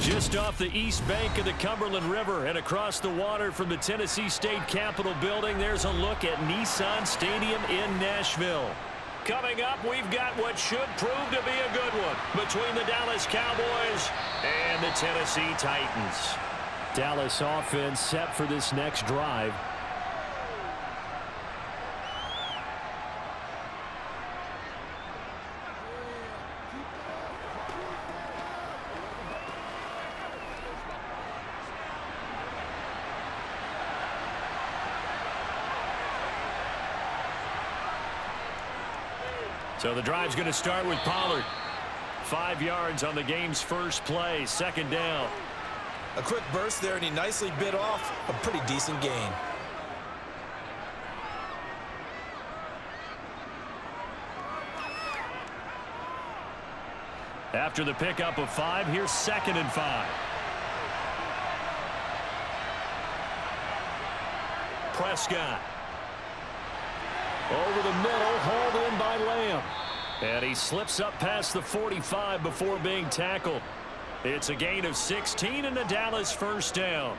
Just off the east bank of the Cumberland River and across the water from the Tennessee State Capitol building, there's a look at Nissan Stadium in Nashville. Coming up, we've got what should prove to be a good one between the Dallas Cowboys and the Tennessee Titans. Dallas offense set for this next drive. So the drive's going to start with Pollard. 5 yards on the game's first play, second down. A quick burst there, and he nicely bit off a pretty decent gain. After the pickup of 5, here's 2nd and 5. Prescott. Over the middle, hauled in by Lamb. And he slips up past the 45 before being tackled. It's a gain of 16 and a Dallas first down.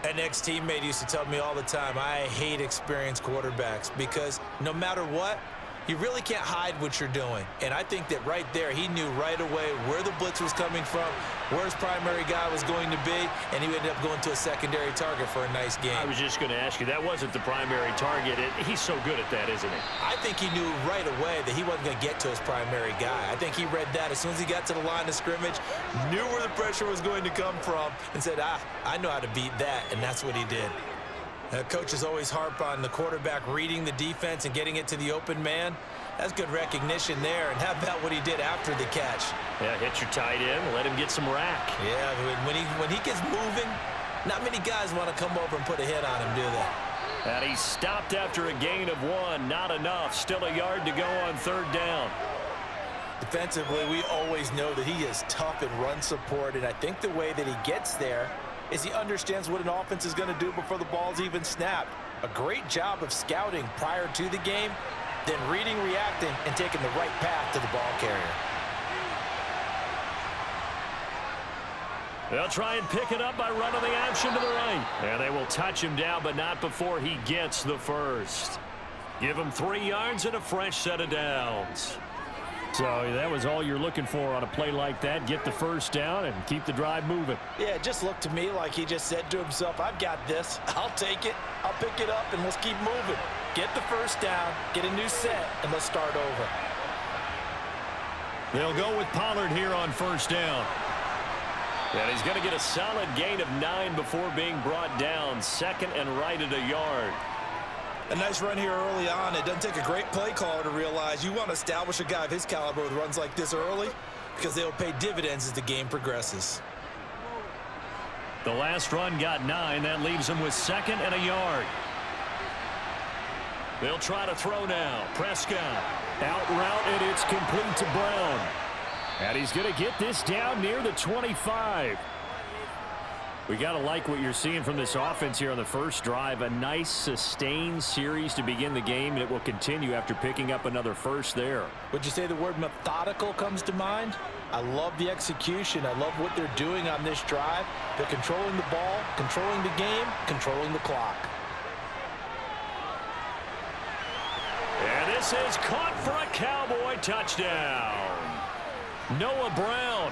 An ex-teammate used to tell me all the time, I hate experienced quarterbacks because no matter what, you really can't hide what you're doing. And I think that right there, he knew right away where the blitz was coming from, where his primary guy was going to be, and he ended up going to a secondary target for a nice game. I was just going to ask you, that wasn't the primary target. He's so good at that, isn't he? I think he knew right away that he wasn't going to get to his primary guy. I think he read that as soon as he got to the line of scrimmage, knew where the pressure was going to come from, and said, I know how to beat that, and that's what he did. Coaches always harp on the quarterback reading the defense and getting it to the open man. That's good recognition there. And how about what he did after the catch? Yeah, hit your tight end, let him get some rack. Yeah, when he gets moving, not many guys want to come over and put a hit on him, do they? And he stopped after a gain of 1. Not enough. Still a yard to go on 3rd down. Defensively, we always know that he is tough in run support, and I think the way that he gets there is he understands what an offense is going to do before the ball's even snapped. A great job of scouting prior to the game, then reading, reacting, and taking the right path to the ball carrier. They'll try and pick it up by running the option to the right. And they will touch him down, but not before he gets the first. Give him 3 yards and a fresh set of downs. So that was all you're looking for on a play like that. Get the first down and keep the drive moving. Yeah, it just looked to me like he just said to himself, I've got this. I'll take it. I'll pick it up, and let's keep moving. Get the first down, get a new set, and let's start over. They'll go with Pollard here on first down. And he's going to get a solid gain of 9 before being brought down. 2nd and right at a yard. A nice run here early on. It doesn't take a great play caller to realize you want to establish a guy of his caliber with runs like this early because they'll pay dividends as the game progresses. The last run got 9. That leaves him with 2nd and a yard. They'll try to throw now. Prescott out route, and it's complete to Brown. And he's going to get this down near the 25. We got to like what you're seeing from this offense here on the first drive. A nice sustained series to begin the game, and it will continue after picking up another first there. Would you say the word methodical comes to mind? I love the execution. I love what they're doing on this drive. They're controlling the ball, controlling the game, controlling the clock. And this is caught for a Cowboy touchdown. Noah Brown.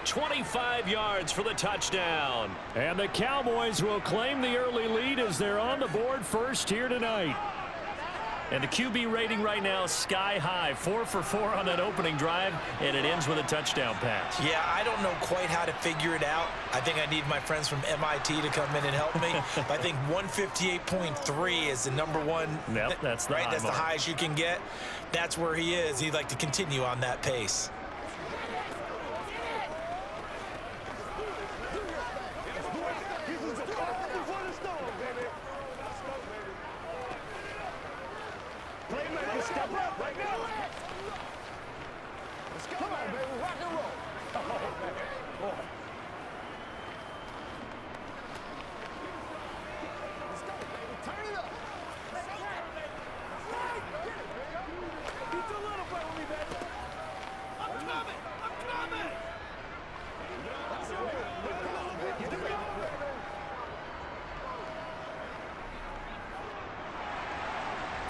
25 yards for the touchdown. And the Cowboys will claim the early lead as they're on the board first here tonight. And the QB rating right now is sky high. 4 for 4 on that opening drive, and it ends with a touchdown pass. Yeah, I don't know quite how to figure it out. I think I need my friends from MIT to come in and help me. But I think 158.3 is the number one. Yep, that's the right. high That's mark. the highest you can get. That's where he is. He'd like to continue on that pace.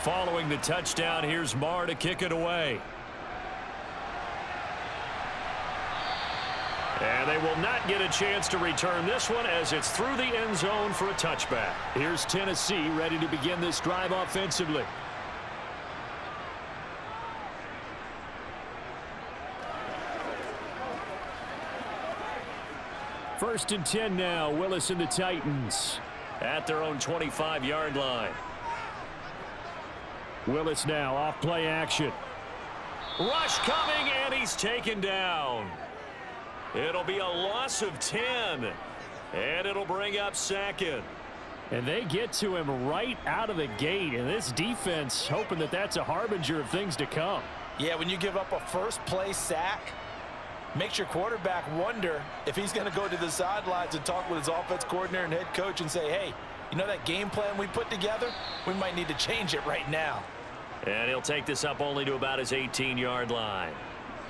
Following the touchdown, here's Marr to kick it away. And they will not get a chance to return this one as it's through the end zone for a touchback. Here's Tennessee ready to begin this drive offensively. First and 10 now. Willis and the Titans at their own 25-yard line. Willis now off play action. Rush coming, and he's taken down. It'll be a loss of 10, and it'll bring up second. And they get to him right out of the gate, and this defense hoping that that's a harbinger of things to come. Yeah, when you give up a first-play sack, makes your quarterback wonder if he's going to go to the sidelines and talk with his offense coordinator and head coach and say, hey, you know that game plan we put together? We might need to change it right now. And he'll take this up only to about his 18-yard line.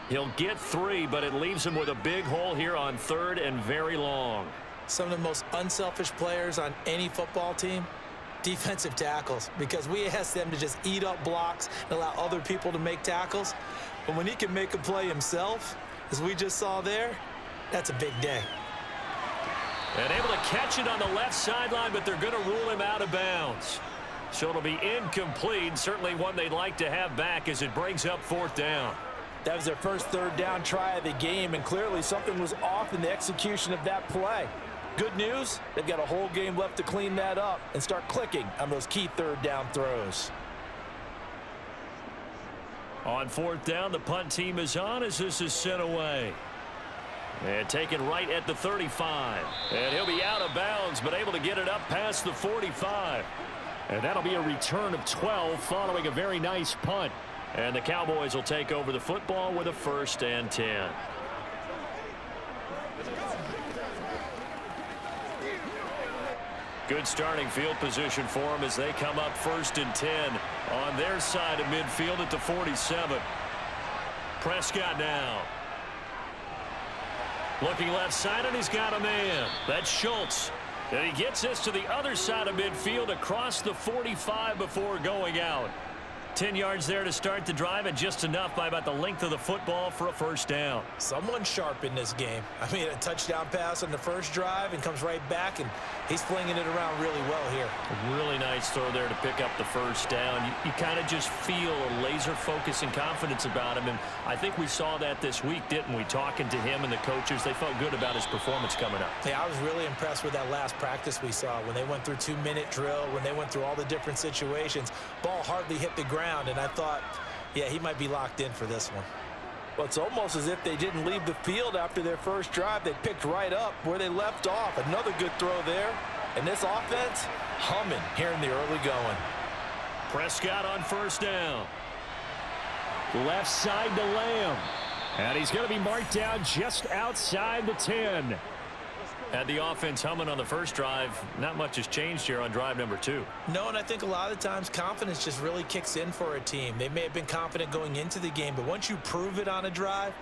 He'll get 3, but it leaves him with a big hole here on 3rd and very long. Some of the most unselfish players on any football team, defensive tackles, because we ask them to just eat up blocks and allow other people to make tackles. But when he can make a play himself, as we just saw there, that's a big day. And able to catch it on the left sideline, but they're going to rule him out of bounds. So it'll be incomplete, certainly one they'd like to have back as it brings up 4th down. That was their first 3rd down try of the game, and clearly something was off in the execution of that play. Good news, they've got a whole game left to clean that up and start clicking on those key 3rd down throws. On 4th down, the punt team is on as this is sent away. And taken right at the 35. And he'll be out of bounds, but able to get it up past the 45. And that'll be a return of 12 following a very nice punt. And the Cowboys will take over the football with a 1st and 10. Good starting field position for them as they come up 1st and 10 on their side of midfield at the 47. Prescott now. Looking left side, and he's got a man. That's Schultz. And he gets this to the other side of midfield across the 45 before going out. 10 yards there to start the drive, and just enough by about the length of the football for a 1st down. Someone sharp in this game. I mean, a touchdown pass on the first drive and comes right back, and he's flinging it around really well here. A really nice throw there to pick up the 1st down. You kind of just feel a laser focus and confidence about him, and I think we saw that this week, didn't we? Talking to him and the coaches, they felt good about his performance coming up. Yeah, I was really impressed with that last practice we saw when they went through 2-minute drill, when they went through all the different situations. Ball hardly hit the ground, and I thought, yeah, he might be locked in for this one. Well, it's almost as if they didn't leave the field after their first drive. They picked right up where they left off. Another good throw there. And this offense, humming here in the early going. Prescott on 1st down. Left side to Lamb. And he's going to be marked down just outside the 10. Had the offense humming on the first drive. Not much has changed here on drive number 2. No, and I think a lot of times confidence just really kicks in for a team. They may have been confident going into the game, but once you prove it on a drive,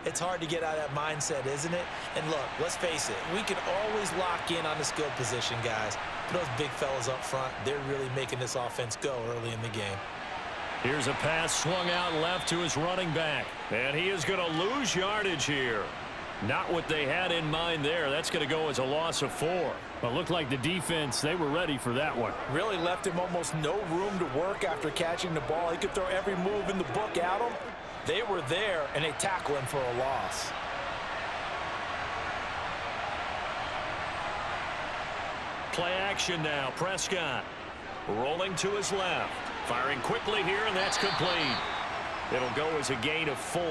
it's hard to get out of that mindset, isn't it? And look, let's face it, we can always lock in on the skill position, guys. But those big fellas up front, they're really making this offense go early in the game. Here's a pass swung out left to his running back. And he is going to lose yardage here. Not what they had in mind there. That's going to go as a loss of 4. But looked like the defense, they were ready for that one. Really left him almost no room to work after catching the ball. He could throw every move in the book at him. They were there, and they tackle him for a loss. Play action now. Prescott rolling to his left. Firing quickly here, and that's complete. It'll go as a gain of 4.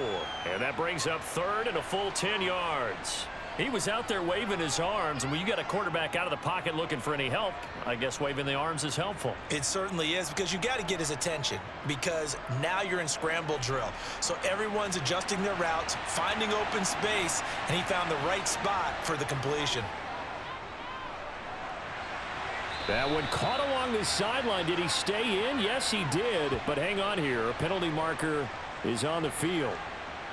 And that brings up 3rd and a full 10 yards. He was out there waving his arms, and when you got a quarterback out of the pocket looking for any help, I guess waving the arms is helpful. It certainly is, because you got to get his attention, because now you're in scramble drill. So everyone's adjusting their routes, finding open space, and he found the right spot for the completion. That one caught along the sideline. Did he stay in? Yes, he did. But hang on here. A penalty marker is on the field.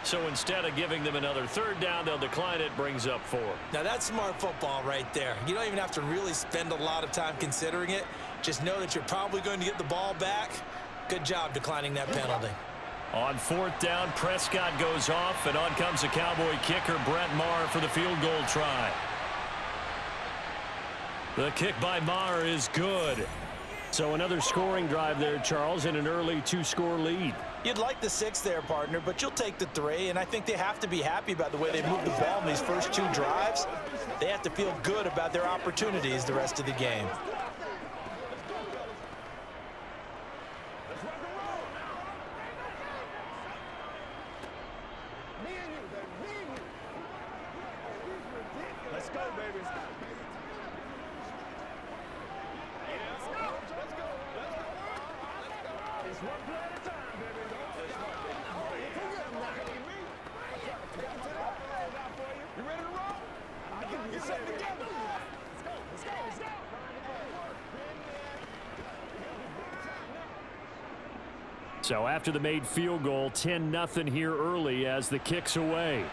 So instead of giving them another 3rd down, they'll decline it. Brings up 4. Now, that's smart football right there. You don't even have to really spend a lot of time considering it. Just know that you're probably going to get the ball back. Good job declining that penalty. On fourth down, Prescott goes off, and on comes the Cowboy kicker, Brett Maher, for the field goal try. The kick by Maher is good. So another scoring drive there, Charles, in an early two-score lead. You'd like the 6 there, partner, but you'll take the 3, and I think they have to be happy about the way they moved the ball in these first 2 drives. They have to feel good about their opportunities the rest of the game. Let's go, baby. It's one play at a time, baby. You ready to roll? Get set together. Let's go. So after the made field goal, 10-0 here early as the kick's away.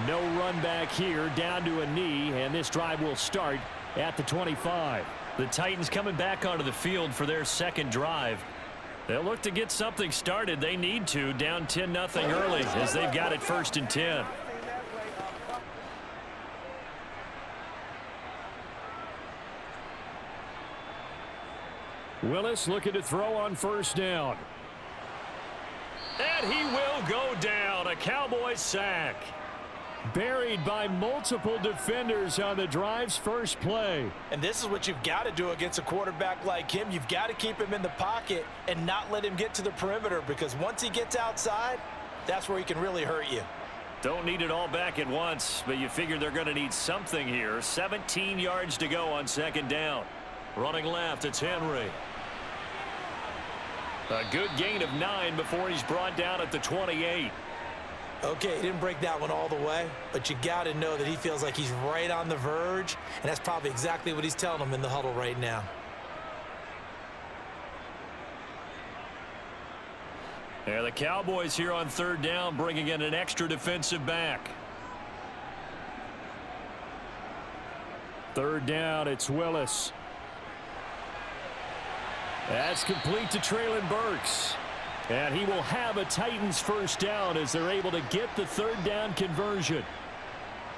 No run back here, down to a knee, and this drive will start at the 25. The Titans coming back onto the field for their second drive. They'll look to get something started. They need to, down 10-0 early as they've got it 1st and 10. Willis looking to throw on first down. And he will go down. A Cowboys sack. Buried by multiple defenders on the drive's first play. And this is what you've got to do against a quarterback like him. You've got to keep him in the pocket and not let him get to the perimeter, because once he gets outside, that's where he can really hurt you. Don't need it all back at once, but you figure they're going to need something here. 17 yards to go on second down. Running left, it's Henry. A good gain of 9 before he's brought down at the 28. Okay, he didn't break that one all the way, but you got to know that he feels like he's right on the verge, and that's probably exactly what he's telling him in the huddle right now. Yeah, the Cowboys here on third down, bringing in an extra defensive back. Third down, it's Willis. That's complete to Treylon Burks. And he will have a Titans first down as they're able to get the third down conversion.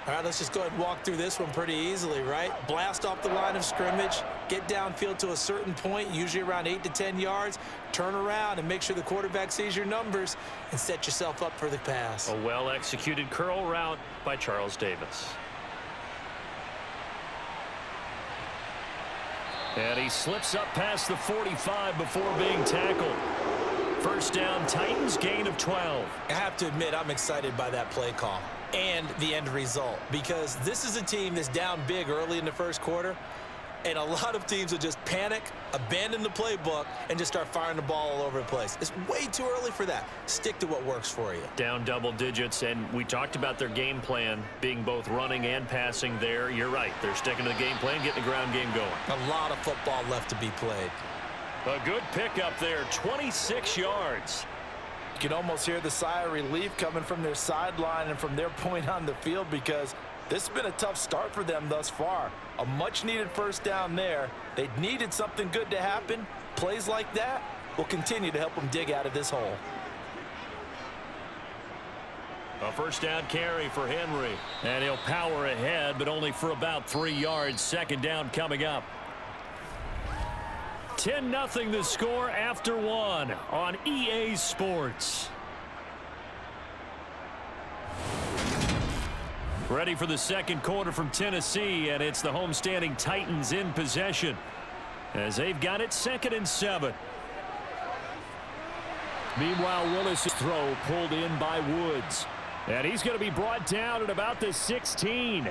All right, let's just go ahead and walk through this one pretty easily, right? Blast off the line of scrimmage, get downfield to a certain point, usually around 8 to 10 yards, turn around and make sure the quarterback sees your numbers and set yourself up for the pass. A well-executed curl route by Charles Davis. And he slips up past the 45 before being tackled. First down, Titans, gain of 12. I have to admit, I'm excited by that play call and the end result, because this is a team that's down big early in the first quarter, and a lot of teams will just panic, abandon the playbook, and just start firing the ball all over the place. It's way too early for that. Stick to what works for you. Down double digits, and we talked about their game plan being both running and passing there. You're right. They're sticking to the game plan, getting the ground game going. A lot of football left to be played. A good pickup there, 26 yards. You can almost hear the sigh of relief coming from their sideline and from their point on the field, because this has been a tough start for them thus far. A much-needed first down there. They needed something good to happen. Plays like that will continue to help them dig out of this hole. A first down carry for Henry. And he'll power ahead, but only for about 3 yards. Second down coming up. 10-0 the score after 1 on EA Sports. Ready for the second quarter from Tennessee, and it's the homestanding Titans in possession as they've got it 2nd and 7. Meanwhile, Willis' throw pulled in by Woods, and he's going to be brought down at about the 16.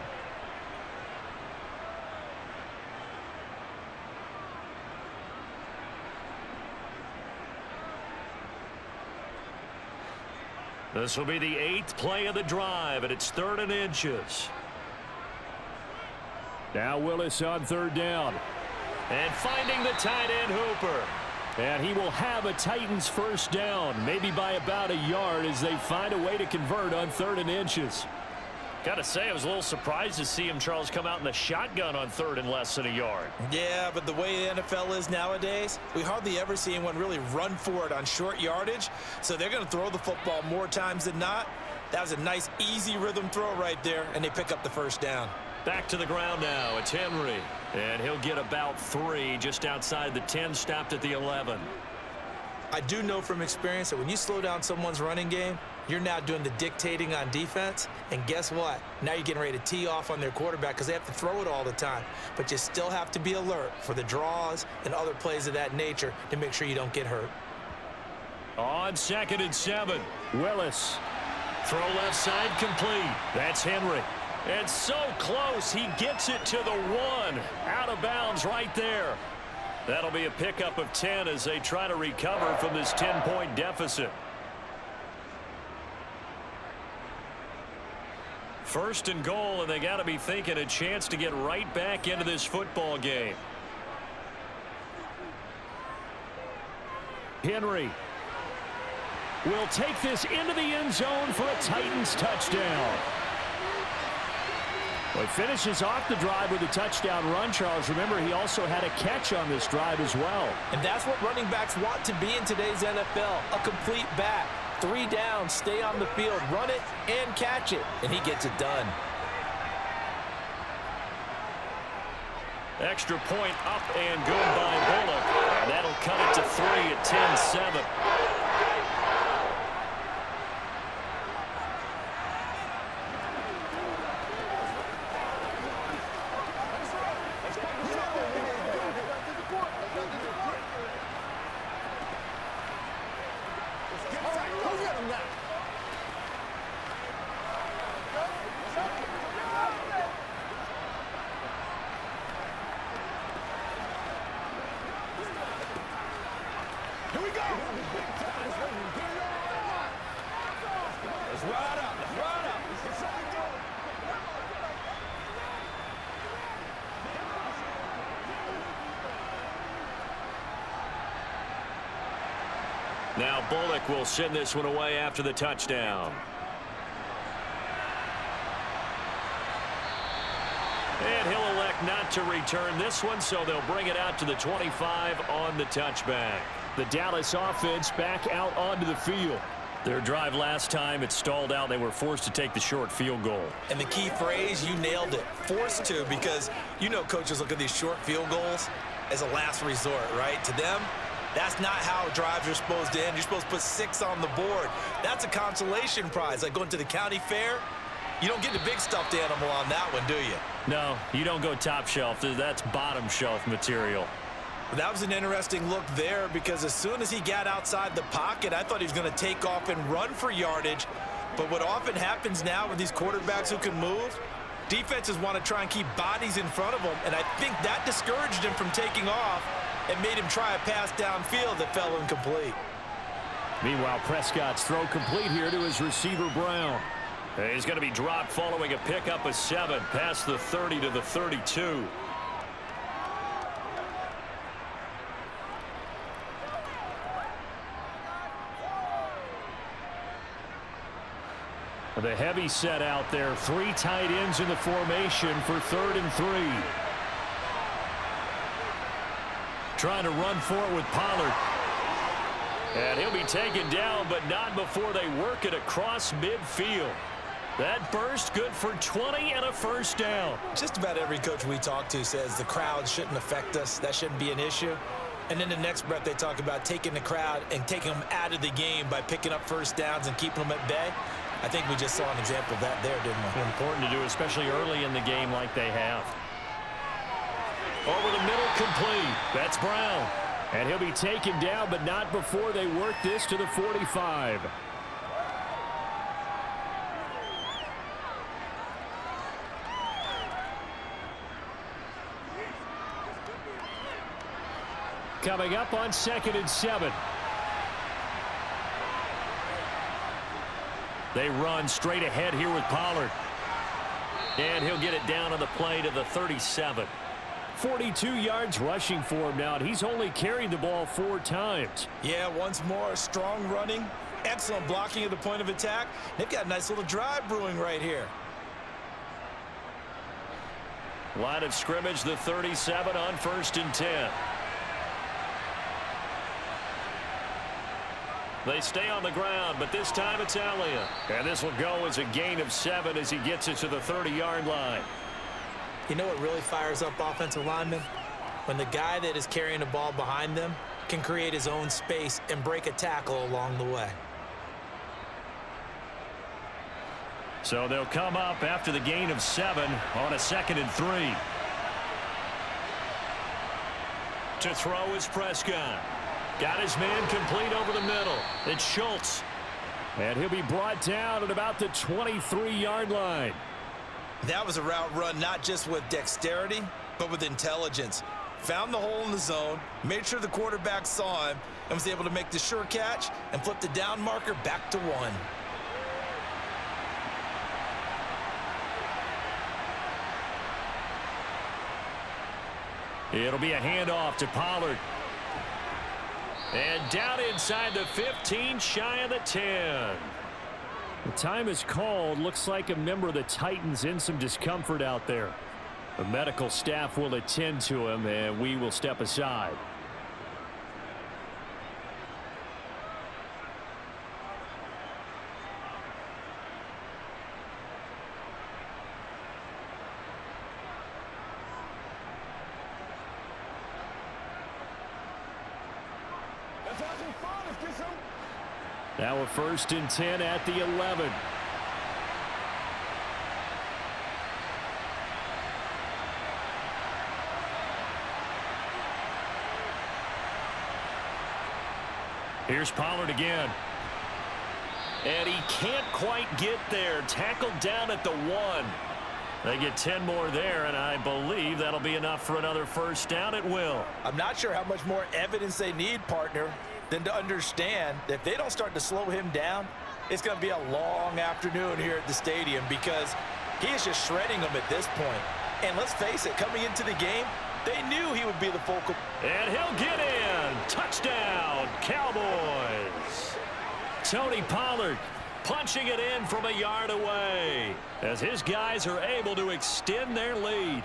This will be the 8th play of the drive, and it's 3rd and inches. Now Willis on third down. And finding the tight end Hooper. And he will have a Titans first down, maybe by about a yard, as they find a way to convert on 3rd and inches. Got to say, I was a little surprised to see him, Charles, come out in the shotgun on 3rd and less than a yard. Yeah, but the way the NFL is nowadays, we hardly ever see anyone really run for it on short yardage. So they're going to throw the football more times than not. That was a nice, easy rhythm throw right there, and they pick up the first down. Back to the ground now. It's Henry. And he'll get about 3 just outside the 10, stopped at the 11. I do know from experience that when you slow down someone's running game, you're now doing the dictating on defense. And guess what? Now you're getting ready to tee off on their quarterback because they have to throw it all the time. But you still have to be alert for the draws and other plays of that nature to make sure you don't get hurt. On 2nd and 7, Willis. Throw left side complete. That's Henry. And so close, he gets it to the 1. Out of bounds right there. That'll be a pickup of 10 as they try to recover from this 10-point deficit. 1st and goal, and they got to be thinking a chance to get right back into this football game. Henry will take this into the end zone for a Titans touchdown. Well, he finishes off the drive with a touchdown run, Charles. Remember, he also had a catch on this drive as well. And that's what running backs want to be in today's NFL, a complete back. 3 down, stay on the field, run it, and catch it. And he gets it done. Extra point up and good by Bullock. And that'll cut it to 3 at 10-7. Now Bullock will send this one away after the touchdown. And he'll elect not to return this one, so they'll bring it out to the 25 on the touchback. The Dallas offense back out onto the field. Their drive last time, it stalled out. They were forced to take the short field goal. And the key phrase, you nailed it, forced to, because you know coaches look at these short field goals as a last resort, right? To them, that's not how drives are supposed to end. You're supposed to put 6 on the board. That's a consolation prize. Like going to the county fair, you don't get the big stuffed animal on that one, do you? No, you don't go top shelf. That's bottom shelf material. That was an interesting look there because as soon as he got outside the pocket, I thought he was going to take off and run for yardage. But what often happens now with these quarterbacks who can move, defenses want to try and keep bodies in front of them, and I think that discouraged him from taking off and made him try a pass downfield that fell incomplete. Meanwhile, Prescott's throw complete here to his receiver, Brown. He's going to be dropped following a pickup of 7 past the 30 to the 32. The heavy set out there. 3 tight ends in the formation for 3rd and 3. Trying to run for it with Pollard. And he'll be taken down, but not before they work it across midfield. That burst good for 20 and a first down. Just about every coach we talk to says the crowd shouldn't affect us. That shouldn't be an issue. And then the next breath they talk about taking the crowd and taking them out of the game by picking up first downs and keeping them at bay. I think we just saw an example of that there, didn't we? Important to do, especially early in the game like they have. Over the middle, complete. That's Brown. And he'll be taken down, but not before they work this to the 45. Coming up on 2nd and 7. They run straight ahead here with Pollard. And he'll get it down on the play to the 37. 42 yards rushing for him now, and he's only carried the ball 4 times. Yeah, once more, strong running, excellent blocking at the point of attack. They've got a nice little drive brewing right here. Line of scrimmage, the 37 on 1st and 10. They stay on the ground, but this time it's Elliott. And this will go as a gain of 7 as he gets it to the 30-yard line. You know what really fires up offensive linemen? When the guy that is carrying the ball behind them can create his own space and break a tackle along the way. So they'll come up after the gain of 7 on a 2nd and 3. To throw is Prescott. Got his man complete over the middle. It's Schultz. And he'll be brought down at about the 23-yard line. That was a route run not just with dexterity, but with intelligence. Found the hole in the zone, made sure the quarterback saw him, and was able to make the sure catch and flip the down marker back to 1. It'll be a handoff to Pollard. And down inside the 15, shy of the 10. The time is called. Looks like a member of the Titans in some discomfort out there. The medical staff will attend to him, and we will step aside. Let's have some fun. Let's get some. Now a 1st and 10 at the 11. Here's Pollard again. And he can't quite get there. Tackled down at the 1. They get 10 more there, and I believe that'll be enough for another 1st down. It will. I'm not sure how much more evidence they need, partner, than to understand that if they don't start to slow him down, it's going to be a long afternoon here at the stadium because he is just shredding them at this point. And let's face it, coming into the game, they knew he would be the focal. And he'll get in. Touchdown, Cowboys. Tony Pollard punching it in from a yard away as his guys are able to extend their lead.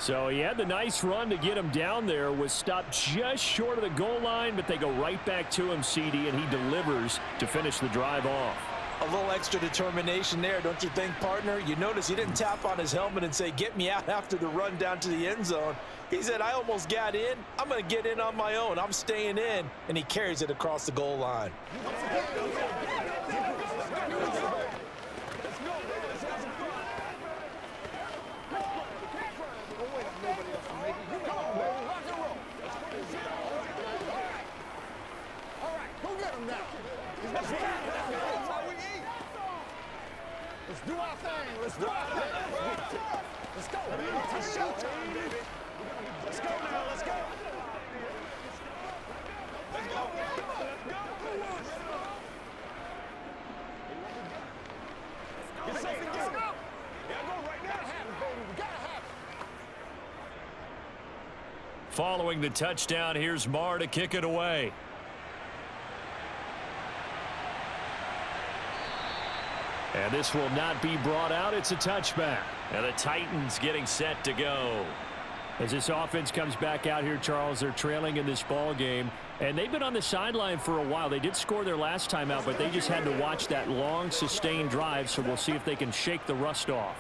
So he had the nice run to get him down there, was stopped just short of the goal line, but they go right back to him, CD, and he delivers to finish the drive off. A little extra determination there, don't you think, partner? You notice he didn't tap on his helmet and say, get me out after the run down to the end zone. He said, I almost got in. I'm going to get in on my own. I'm staying in. And he carries it across the goal line. Let's do our thing. Let's do our thing. Let's go. It's showtime, baby. Let's go now. Let's go. Let's go. Let's go. Get safe and get go. Yeah, go right now. Baby. We gotta have it. Following the touchdown, here's Marr to kick it away. And this will not be brought out. It's a touchback. And the Titans getting set to go. As this offense comes back out here, Charles, they're trailing in this ball game. And they've been on the sideline for a while. They did score their last time out, but they just had to watch that long, sustained drive. So we'll see if they can shake the rust off.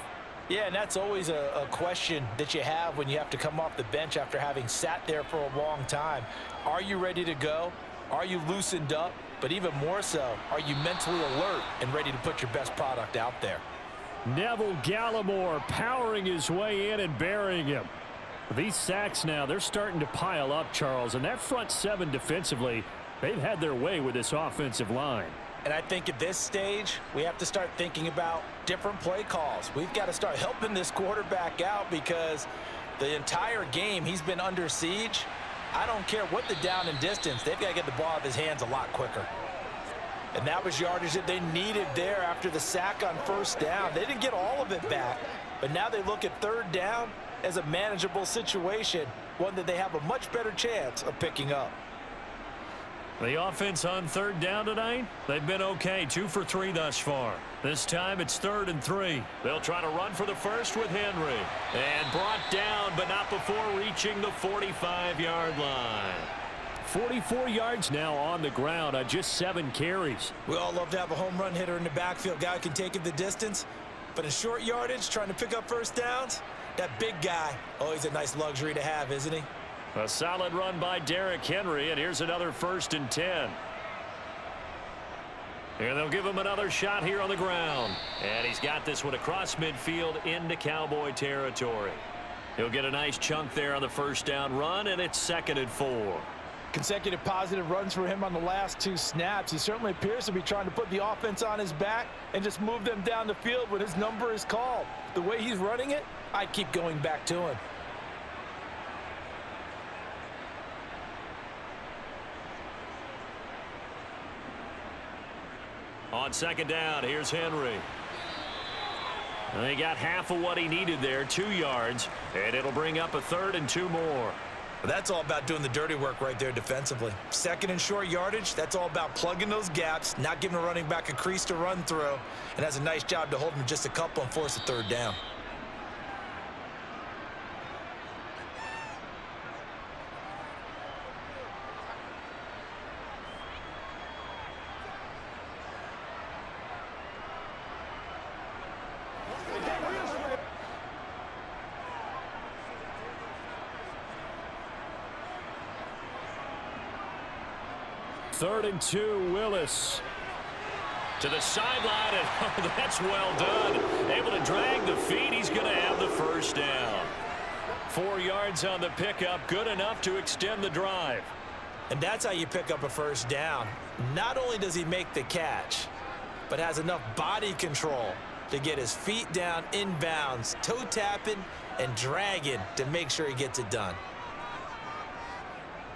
Yeah, and that's always a question that you have when you have to come off the bench after having sat there for a long time. Are you ready to go? Are you loosened up? But even more so, are you mentally alert and ready to put your best product out there? Neville Gallimore powering his way in and burying him. These sacks now, they're starting to pile up, Charles. And that front 7 defensively, they've had their way with this offensive line. And I think at this stage, we have to start thinking about different play calls. We've got to start helping this quarterback out because the entire game he's been under siege. I don't care what the down and distance. They've got to get the ball out of his hands a lot quicker. And that was yardage that they needed there after the sack on 1st down. They didn't get all of it back, but now they look at 3rd down as a manageable situation, one that they have a much better chance of picking up. The offense on third down tonight, they've been okay, 2 for 3 thus far. This time it's 3rd and 3. They'll try to run for the first with Henry. And brought down, but not before reaching the 45-yard line. 44 yards now on the ground on just 7 carries. We all love to have a home run hitter in the backfield. Guy who can take it the distance. But in short yardage, trying to pick up first downs, that big guy, always a nice luxury to have, isn't he? A solid run by Derrick Henry, and here's another 1st and 10. And they'll give him another shot here on the ground. And he's got this one across midfield into Cowboy territory. He'll get a nice chunk there on the first down run, and it's 2nd and 4. Consecutive positive runs for him on the last 2 snaps. He certainly appears to be trying to put the offense on his back and just move them down the field when his number is called. The way he's running it, I keep going back to him. On 2nd down, here's Henry. And he got half of what he needed there, 2 yards, and it'll bring up a 3rd and 2 more. That's all about doing the dirty work right there defensively. 2nd and short yardage, that's all about plugging those gaps, not giving a running back a crease to run through, and has a nice job to hold him just a couple and force a 3rd down. Third and 2, Willis. To the sideline, and oh, that's well done. Able to drag the feet. He's going to have the first down. 4 yards on the pickup, good enough to extend the drive. And that's how you pick up a first down. Not only does he make the catch, but has enough body control to get his feet down inbounds, toe tapping and dragging to make sure he gets it done.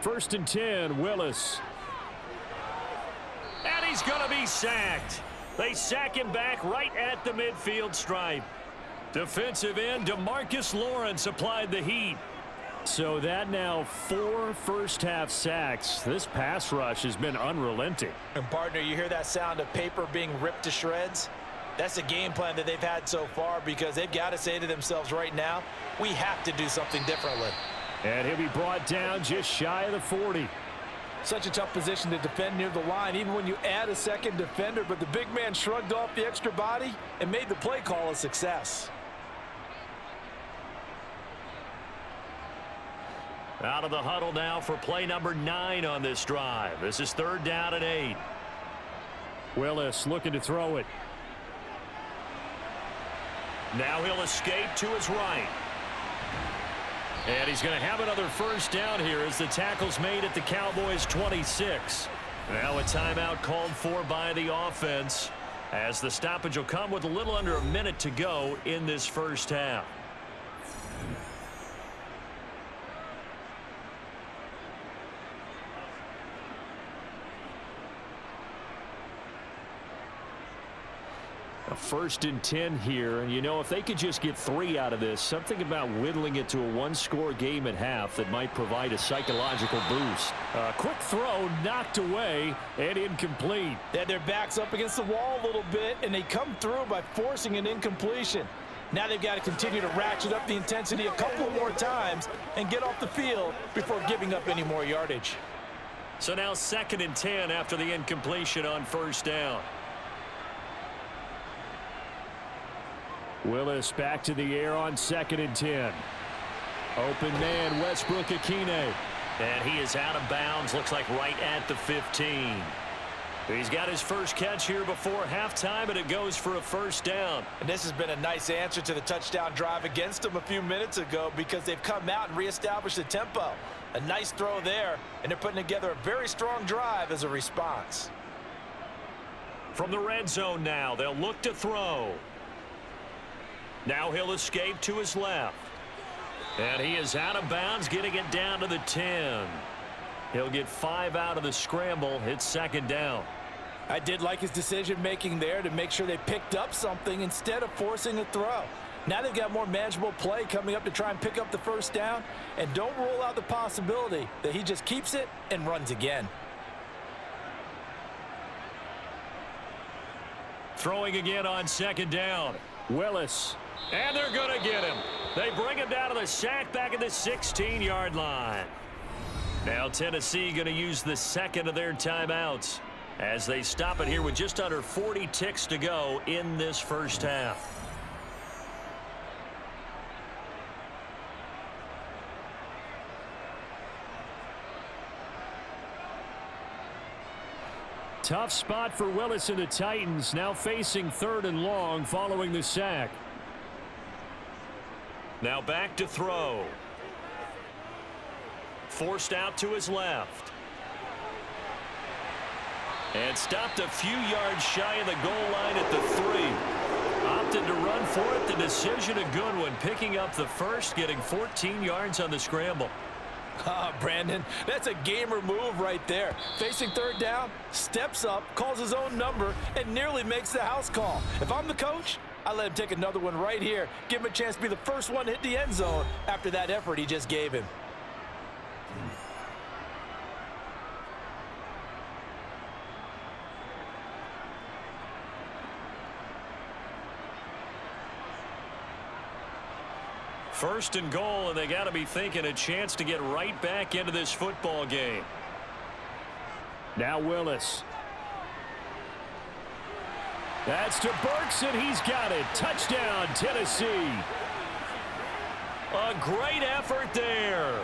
1st and 10, Willis. And he's going to be sacked. They sack him back right at the midfield stripe. Defensive end DeMarcus Lawrence applied the heat. So that now 4 first-half sacks. This pass rush has been unrelenting. And, partner, you hear that sound of paper being ripped to shreds? That's the game plan that they've had so far because they've got to say to themselves right now, we have to do something differently. And he'll be brought down just shy of the 40. Such a tough position to defend near the line, even when you add a second defender, but the big man shrugged off the extra body and made the play call a success. Out of the huddle now for play number 9 on this drive. This is 3rd down and 8. Willis looking to throw it. Now he'll escape to his right. And he's going to have another first down here as the tackle's made at the Cowboys 26. Now a timeout called for by the offense as the stoppage will come with a little under a minute to go in this first half. A 1st and 10 here, and you know, if they could just get 3 out of this, something about whittling it to a 1-score game at half that might provide a psychological boost. A quick throw knocked away and incomplete. They had their backs up against the wall a little bit, and they come through by forcing an incompletion. Now they've got to continue to ratchet up the intensity a couple more times and get off the field before giving up any more yardage. So now 2nd and 10 after the incompletion on first down. Willis back to the air on 2nd and 10. Open man, Westbrook-Ikhine. And he is out of bounds, looks like right at the 15. He's got his first catch here before halftime, and it goes for a first down. And this has been a nice answer to the touchdown drive against them a few minutes ago because they've come out and reestablished the tempo. A nice throw there, and they're putting together a very strong drive as a response. From the red zone now, they'll look to throw. Now he'll escape to his left. And he is out of bounds, getting it down to the 10. He'll get 5 out of the scramble. It's 2nd down. I did like his decision-making there to make sure they picked up something instead of forcing a throw. Now they've got more manageable play coming up to try and pick up the first down. And don't rule out the possibility that he just keeps it and runs again. Throwing again on second down. Willis. And they're going to get him. They bring him down to the sack back at the 16-yard line. Now Tennessee going to use the second of their timeouts as they stop it here with just under 40 ticks to go in this first half. Tough spot for Willis and the Titans, now facing 3rd and long following the sack. Now back to throw. Forced out to his left. And stopped a few yards shy of the goal line at the 3. Opted to run for it. The decision a good one. Picking up the first, getting 14 yards on the scramble. Brandon, that's a gamer move right there. Facing 3rd down, steps up, calls his own number, and nearly makes the house call. If I'm the coach, I let him take another one right here. Give him a chance to be the first one to hit the end zone after that effort he just gave him. First and goal, and they got to be thinking a chance to get right back into this football game. Now Willis. That's to Burks, and he's got it. Touchdown, Tennessee. A great effort there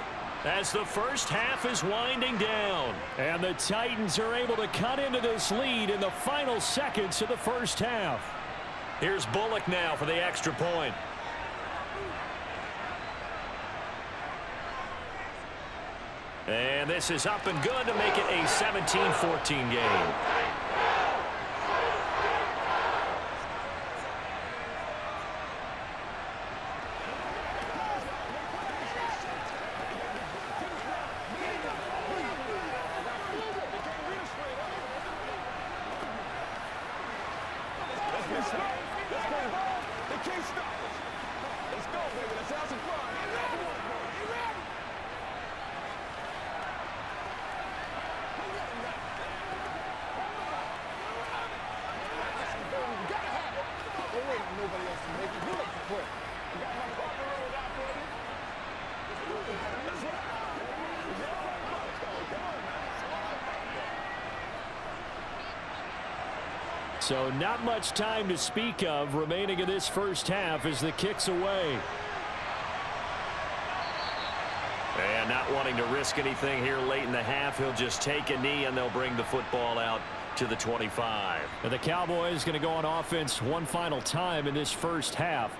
as the first half is winding down. And the Titans are able to cut into this lead in the final seconds of the first half. Here's Bullock now for the extra point. And this is up and good to make it a 17-14 game. So not much time to speak of remaining in this first half as the kick's away. And not wanting to risk anything here late in the half, he'll just take a knee and they'll bring the football out to the 25. And the Cowboys going to go on offense one final time in this first half.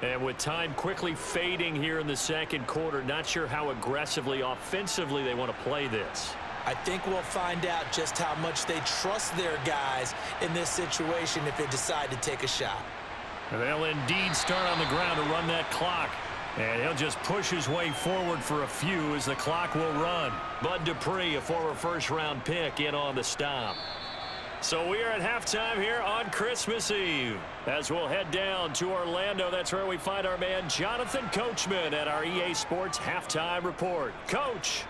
And with time quickly fading here in the second quarter, not sure how aggressively offensively they want to play this. I think we'll find out just how much they trust their guys in this situation if they decide to take a shot. And they'll indeed start on the ground to run that clock. And he'll just push his way forward for a few as the clock will run. Bud Dupree, a former first-round pick, in on the stop. So we are at halftime here on Christmas Eve. As we'll head down to Orlando, that's where we find our man Jonathan Coachman at our EA Sports Halftime Report. Coach.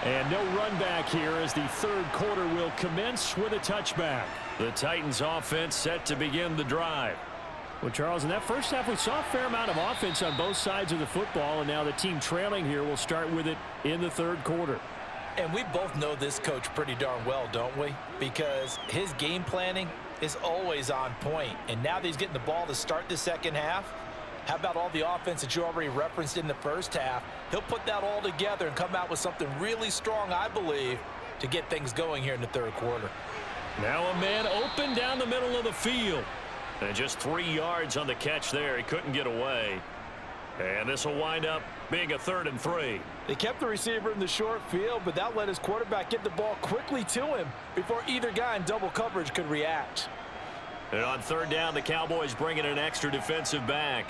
And no run back here as the third quarter will commence with a touchback. The Titans offense set to begin the drive. Well, Charles, in that first half we saw a fair amount of offense on both sides of the football, and now the team trailing here will start with it in the third quarter. And we both know this coach pretty darn well, don't we? Because his game planning is always on point. And now that he's getting the ball to start the second half, how about all the offense that you already referenced in the first half? He'll put that all together and come out with something really strong, I believe, to get things going here in the third quarter. Now a man open down the middle of the field. And just 3 yards on the catch there. He couldn't get away. And this will wind up being a 3rd and 3. They kept the receiver in the short field, but that let his quarterback get the ball quickly to him before either guy in double coverage could react. And on 3rd down, the Cowboys bring in an extra defensive back.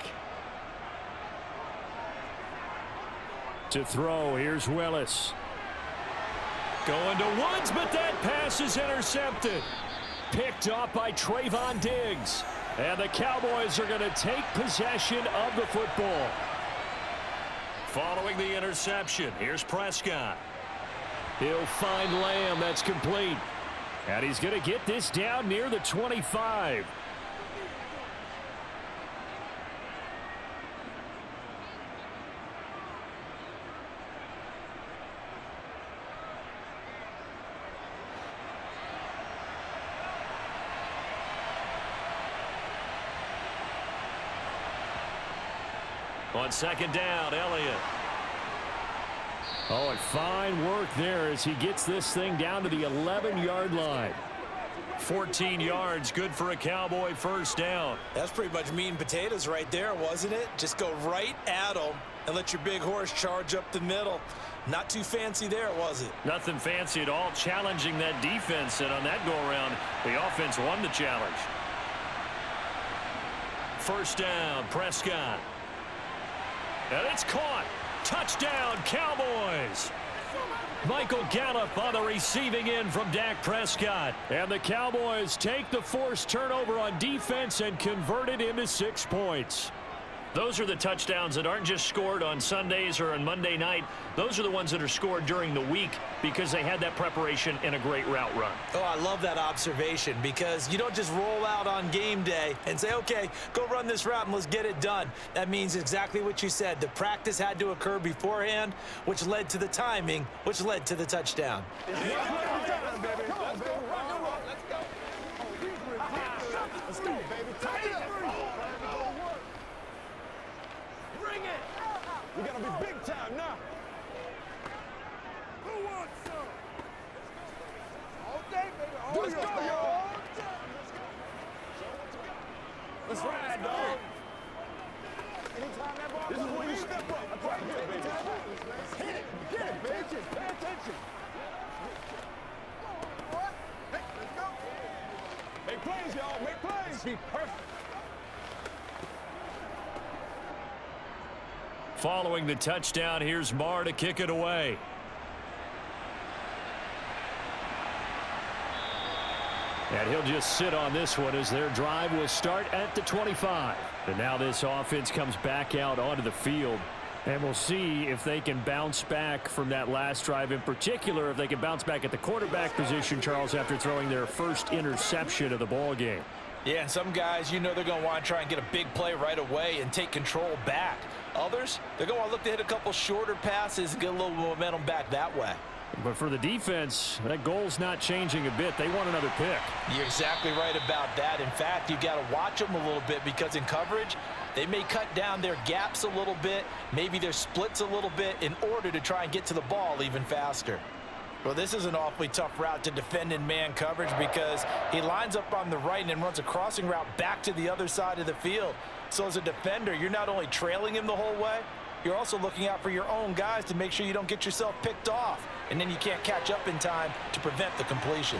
To throw, here's Willis. Going to Woods, but that pass is intercepted. Picked off by Trayvon Diggs. And the Cowboys are going to take possession of the football. Following the interception, here's Prescott. He'll find Lamb. That's complete. And he's going to get this down near the 25. On second down, Elliott. Oh, and fine work there as he gets this thing down to the 11-yard line. 14 yards, good for a Cowboy first down. That's pretty much meat and potatoes right there, wasn't it? Just go right at them and let your big horse charge up the middle. Not too fancy there, was it? Nothing fancy at all, challenging that defense, and on that go-around, the offense won the challenge. First down, Prescott. And it's caught. Touchdown, Cowboys. Michael Gallup on the receiving end from Dak Prescott. And the Cowboys take the forced turnover on defense and convert it into 6 points. Those are the touchdowns that aren't just scored on Sundays or on Monday night. Those are the ones that are scored during the week because they had that preparation and a great route run. Oh, I love that observation because you don't just roll out on game day and say, okay, go run this route and let's get it done. That means exactly what you said. The practice had to occur beforehand, which led to the timing, which led to the touchdown. Let's go, baby. Tight it up. Bring it. We got to be big time now. Who wants some? All day, baby. All Let's go, y'all. Let's ride, dog. Anytime that ball, this is when you step up. That's right, baby. Hit it. Get it, bitches. Pay attention. Hey, let's go. Make plays, y'all. Make plays. Be perfect. Following the touchdown, here's Marr to kick it away. And he'll just sit on this one as their drive will start at the 25. And now this offense comes back out onto the field. And we'll see if they can bounce back from that last drive, in particular if they can bounce back at the quarterback position, Charles, after throwing their first interception of the ball game. Yeah, and some guys, you know they're going to want to try and get a big play right away and take control back. Others, they're going to look to hit a couple shorter passes and get a little momentum back that way. But for the defense, that goal's not changing a bit. They want another pick. You're exactly right about that. In fact, you got to watch them a little bit because in coverage, they may cut down their gaps a little bit, maybe their splits a little bit in order to try and get to the ball even faster. Well, this is an awfully tough route to defend in man coverage because he lines up on the right and then runs a crossing route back to the other side of the field. So as a defender, you're not only trailing him the whole way, you're also looking out for your own guys to make sure you don't get yourself picked off, and then you can't catch up in time to prevent the completion.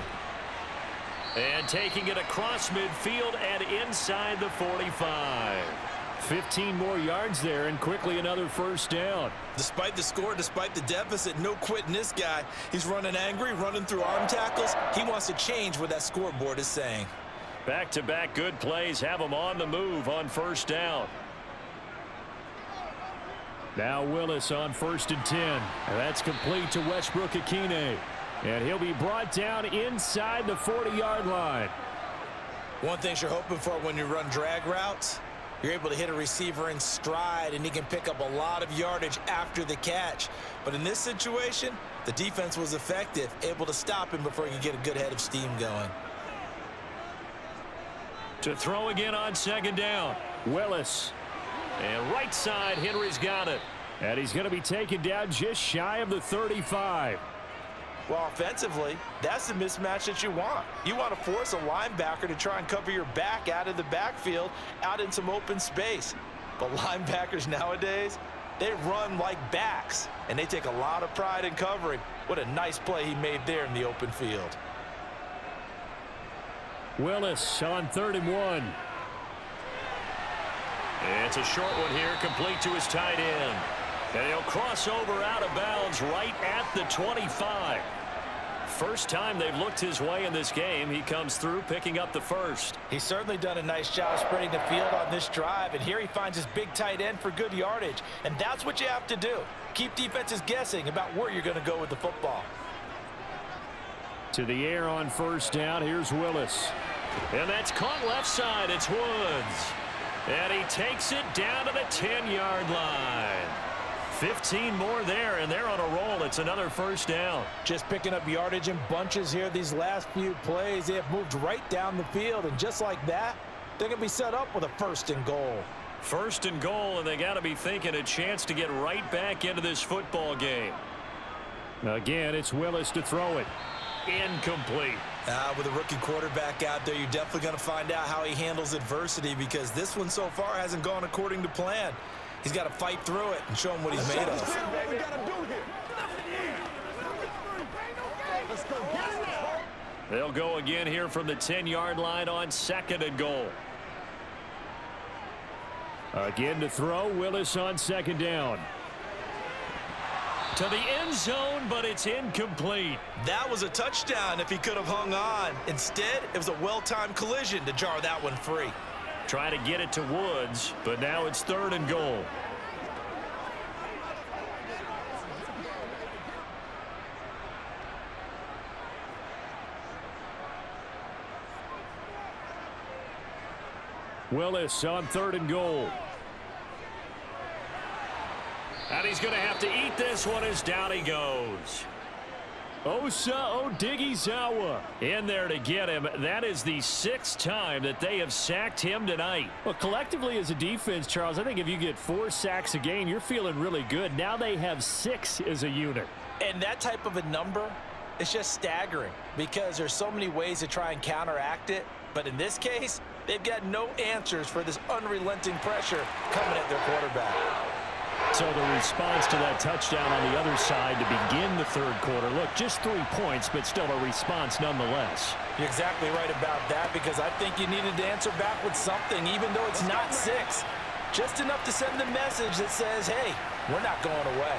And taking it across midfield and inside the 45. 15 more yards there and quickly another first down. Despite the score, despite the deficit, no quitting this guy. He's running angry, running through arm tackles. He wants to change what that scoreboard is saying. Back-to-back good plays have him on the move on first down. Now Willis on 1st and 10. And that's complete to Westbrook-Akine. And he'll be brought down inside the 40-yard line. One thing you're hoping for when you run drag routes, you're able to hit a receiver in stride, and he can pick up a lot of yardage after the catch. But in this situation, the defense was effective, able to stop him before he could get a good head of steam going. To throw again on second down, Willis. And right side, Henry's got it. And he's going to be taken down just shy of the 35. Well, offensively, that's the mismatch that you want. You want to force a linebacker to try and cover your back out of the backfield, out in some open space. But linebackers nowadays, they run like backs, and they take a lot of pride in covering. What a nice play he made there in the open field. Willis on 3rd and 1. It's a short one here, complete to his tight end. And he'll cross over out of bounds right at the 25. First time they've looked his way in this game. He comes through picking up the first. He's certainly done a nice job spreading the field on this drive, and here he finds his big tight end for good yardage. And that's what you have to do. Keep defenses guessing about where you're going to go with the football. To the air on first down. Here's Willis. And that's caught left side. It's Woods. And he takes it down to the 10-yard line. 15 more there, and they're on a roll. It's another first down. Just picking up yardage in bunches here these last few plays. They have moved right down the field, and just like that, they're going to be set up with a 1st and goal. 1st and goal, and they got to be thinking a chance to get right back into this football game. Again, it's Willis to throw it. Incomplete. With a rookie quarterback out there, you're definitely going to find out how he handles adversity, because this one so far hasn't gone according to plan. He's got to fight through it and show him what he's made of. They'll go again here from the 10-yard line on 2nd and goal. Again to throw. Willis on 2nd down. To the end zone, but it's incomplete. That was a touchdown if he could have hung on. Instead, it was a well-timed collision to jar that one free. Try to get it to Woods, but now it's 3rd and goal. Willis on 3rd and goal. And he's going to have to eat this one as down he goes. Osa Odighizuwa in there to get him. That is the 6th time that they have sacked him tonight. Well, collectively as a defense, Charles, I think if you get 4 sacks a game, you're feeling really good. Now they have 6 as a unit. And that type of a number is just staggering, because there's so many ways to try and counteract it. But in this case, they've got no answers for this unrelenting pressure coming at their quarterback. So the response to that touchdown on the other side to begin the 3rd quarter. Look, just 3 points, but still a response nonetheless. You're exactly right about that, because I think you needed to answer back with something, even though it's not 6. Just enough to send the message that says, hey, we're not going away.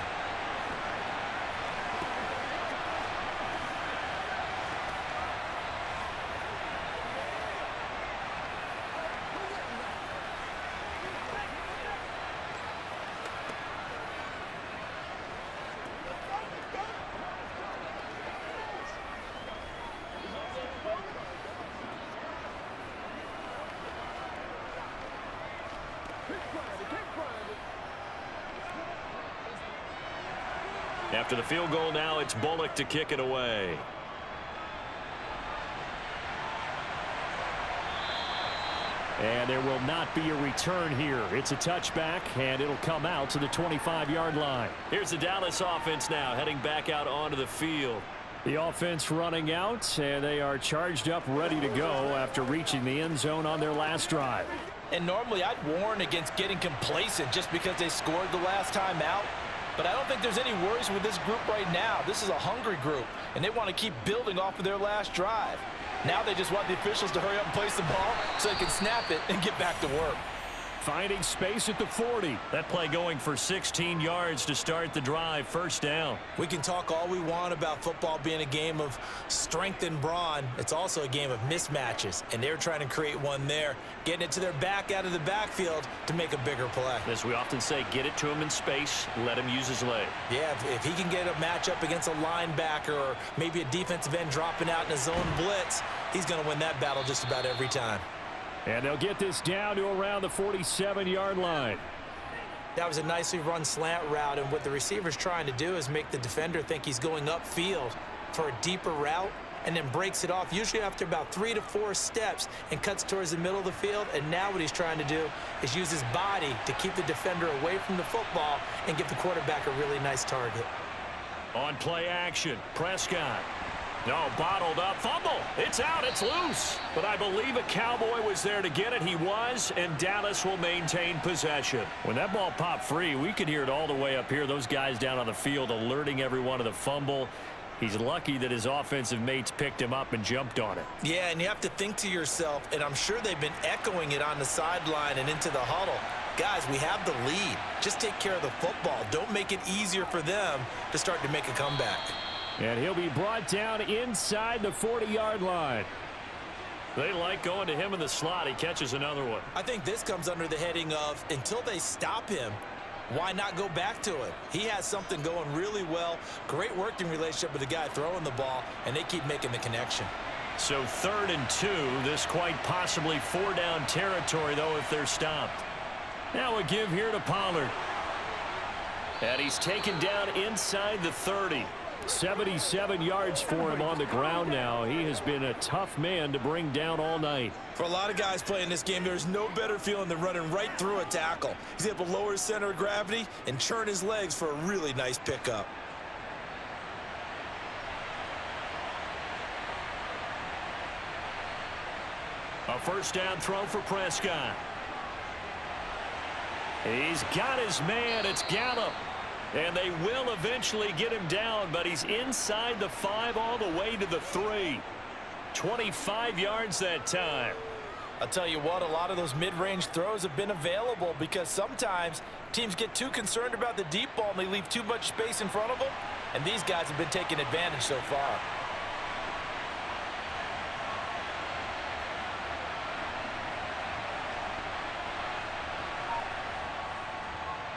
After the field goal now, it's Bullock to kick it away. And there will not be a return here. It's a touchback, and it'll come out to the 25-yard line. Here's the Dallas offense now, heading back out onto the field. The offense running out, and they are charged up, ready to go after reaching the end zone on their last drive. And normally I'd warn against getting complacent just because they scored the last time out. But I don't think there's any worries with this group right now. This is a hungry group, and they want to keep building off of their last drive. Now they just want the officials to hurry up and place the ball so they can snap it and get back to work. Finding space at the 40. That play going for 16 yards to start the drive. 1st down. We can talk all we want about football being a game of strength and brawn. It's also a game of mismatches, and they're trying to create one there, getting it to their back out of the backfield to make a bigger play. As we often say, get it to him in space, let him use his leg. Yeah, if he can get a matchup against a linebacker or maybe a defensive end dropping out in a zone blitz, he's going to win that battle just about every time. And they'll get this down to around the 47-yard line. That was a nicely run slant route, and what the receiver's trying to do is make the defender think he's going upfield for a deeper route, and then breaks it off, usually after about 3 to 4 steps, and cuts towards the middle of the field. And now what he's trying to do is use his body to keep the defender away from the football and give the quarterback a really nice target. On play action, Prescott. No, bottled up, fumble. It's out, it's loose. But I believe a Cowboy was there to get it. He was, and Dallas will maintain possession. When that ball popped free, we could hear it all the way up here. Those guys down on the field alerting everyone of the fumble. He's lucky that his offensive mates picked him up and jumped on it. Yeah, and you have to think to yourself, and I'm sure they've been echoing it on the sideline and into the huddle. Guys, we have the lead. Just take care of the football. Don't make it easier for them to start to make a comeback. And he'll be brought down inside the 40-yard line. They like going to him in the slot. He catches another one. I think this comes under the heading of, until they stop him, why not go back to it? He has something going really well. Great working relationship with the guy throwing the ball, and they keep making the connection. So 3rd and 2. This quite possibly 4-down territory, though, if they're stopped. Now a give here to Pollard. And he's taken down inside the 30. 77 yards for him on the ground now. He has been a tough man to bring down all night. For a lot of guys playing this game, there's no better feeling than running right through a tackle. He's able to lower his center of gravity and churn his legs for a really nice pickup. A 1st down throw for Prescott. He's got his man. It's Gallup. And they will eventually get him down, but he's inside the 5 all the way to the 3. 25 yards that time. I'll tell you what, a lot of those mid-range throws have been available because sometimes teams get too concerned about the deep ball and they leave too much space in front of them, and these guys have been taking advantage so far.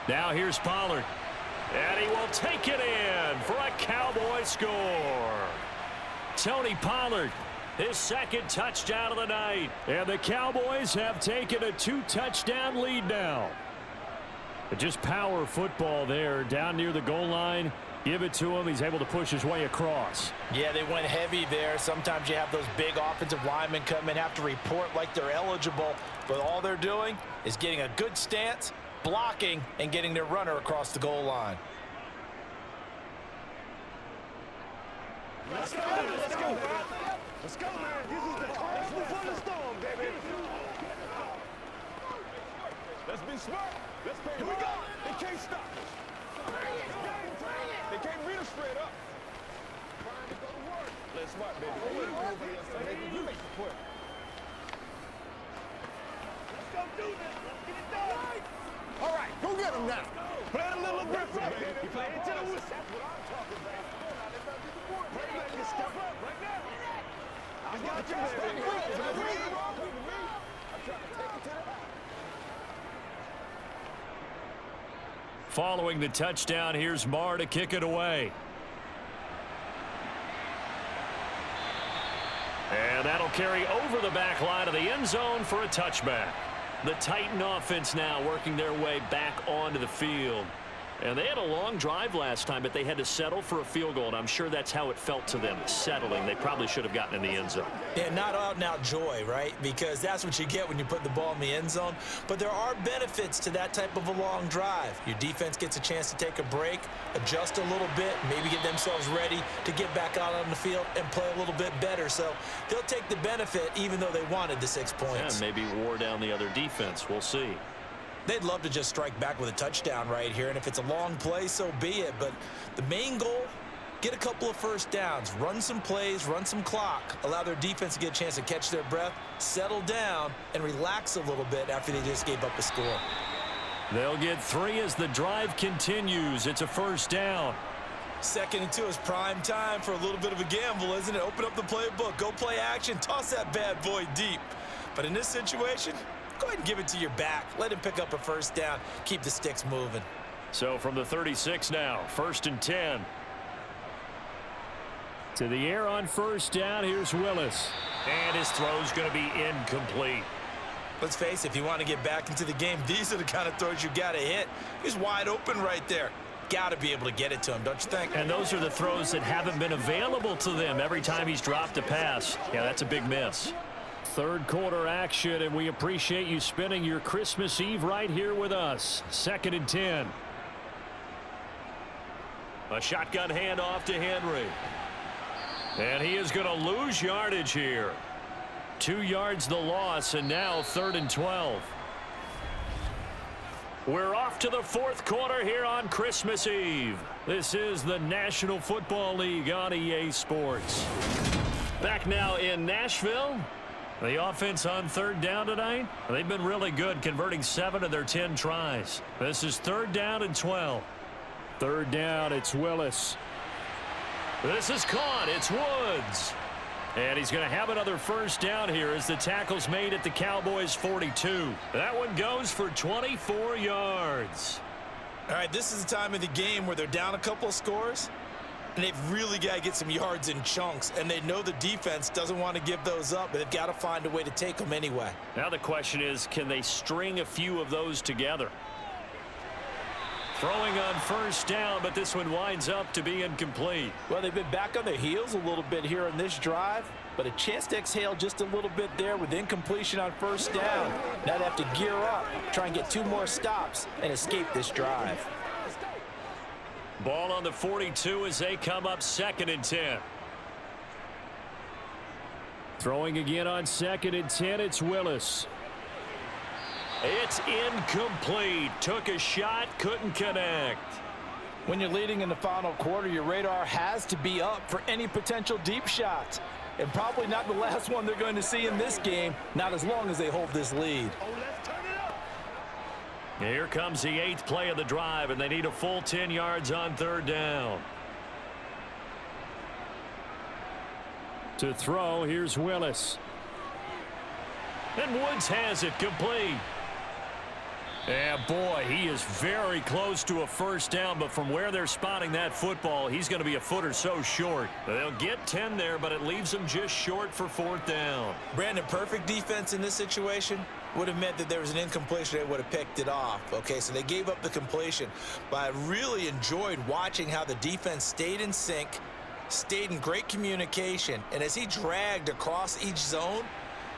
Now here's Pollard. And he will take it in for a Cowboy score. Tony Pollard, his 2nd touchdown of the night. And the Cowboys have taken a 2-touchdown lead now. But just power football there down near the goal line. Give it to him. He's able to push his way across. Yeah, they went heavy there. Sometimes you have those big offensive linemen come in, have to report like they're eligible. But all they're doing is getting a good stance, blocking, and getting their runner across the goal line. Let's go, let's go, man. Let's go, man. This is the calm before the storm, baby. Let's be smart. Let's pay. Here we go. They can't stop us. They can't beat us straight up. Trying to go to work. Let's smart, baby. You make the play. Let's go do this. Let's get it done. All right, go get him now. Play it a little aggressive, baby. You play it to the whistle. That's what I'm talking about. Play like you step up right now. I got you, baby. I'm trying to take it to the house. Following the touchdown, here's Marr to kick it away. And that'll carry over the back line of the end zone for a touchback. The Titan offense now working their way back onto the field. And they had a long drive last time, but they had to settle for a field goal, and I'm sure that's how it felt to them, settling. They probably should have gotten in the end zone. Yeah, not out-and-out joy, right? Because that's what you get when you put the ball in the end zone. But there are benefits to that type of a long drive. Your defense gets a chance to take a break, adjust a little bit, maybe get themselves ready to get back out on the field and play a little bit better. So they'll take the benefit even though they wanted the 6 points. And maybe wore down the other defense. We'll see. They'd love to just strike back with a touchdown right here, and if it's a long play, so be it. But the main goal, get a couple of 1st downs, run some plays, run some clock, allow their defense to get a chance to catch their breath, settle down, and relax a little bit after they just gave up a score. They'll get 3 as the drive continues. It's a 1st down. 2nd and 2 is prime time for a little bit of a gamble, isn't it? Open up the playbook, go play action, toss that bad boy deep. But in this situation, go ahead and give it to your back. Let him pick up a 1st down. Keep the sticks moving. So from the 36 now, 1st and 10. To the air on 1st down, here's Willis. And his throw's going to be incomplete. Let's face it, if you want to get back into the game, these are the kind of throws you got to hit. He's wide open right there. Got to be able to get it to him, don't you think? And those are the throws that haven't been available to them every time he's dropped a pass. Yeah, that's a big miss. 3rd quarter action, and we appreciate you spending your Christmas Eve right here with us. 2nd and 10. A shotgun handoff to Henry. And he is going to lose yardage here. 2 yards the loss, and now 3rd and 12. We're off to the 4th quarter here on Christmas Eve. This is the National Football League on EA Sports. Back now in Nashville. The offense on 3rd down tonight, they've been really good, converting 7 of their 10 tries. This is 3rd down and 12. 3rd down, it's Willis. This is caught. It's Woods. And he's going to have another 1st down here as the tackle's made at the Cowboys' 42. That one goes for 24 yards. All right, this is the time of the game where they're down a couple of scores, and they've really got to get some yards in chunks, and they know the defense doesn't want to give those up, but they've got to find a way to take them anyway. Now the question is, can they string a few of those together? Throwing on first down, but this one winds up to be incomplete. Well, they've been back on their heels a little bit here in this drive, but a chance to exhale just a little bit there with incompletion on first down. Now they have to gear up, try and get 2 more stops, and escape this drive. Ball on the 42 as they come up 2nd and 10. Throwing again on 2nd and 10, it's Willis. It's incomplete. Took a shot, couldn't connect. When you're leading in the final quarter, your radar has to be up for any potential deep shots. And probably not the last one they're going to see in this game, not as long as they hold this lead. Here comes the 8th play of the drive, and they need a full 10 yards on 3rd down. To throw, here's Willis. And Woods has it complete. Yeah, boy, he is very close to a first down, but from where they're spotting that football, he's going to be a foot or so short. They'll get 10 there, but it leaves them just short for 4th down. Brandon, perfect defense in this situation would have meant that there was an incompletion. They would have picked it off. Okay, so they gave up the completion, but I really enjoyed watching how the defense stayed in sync, stayed in great communication, and as he dragged across each zone,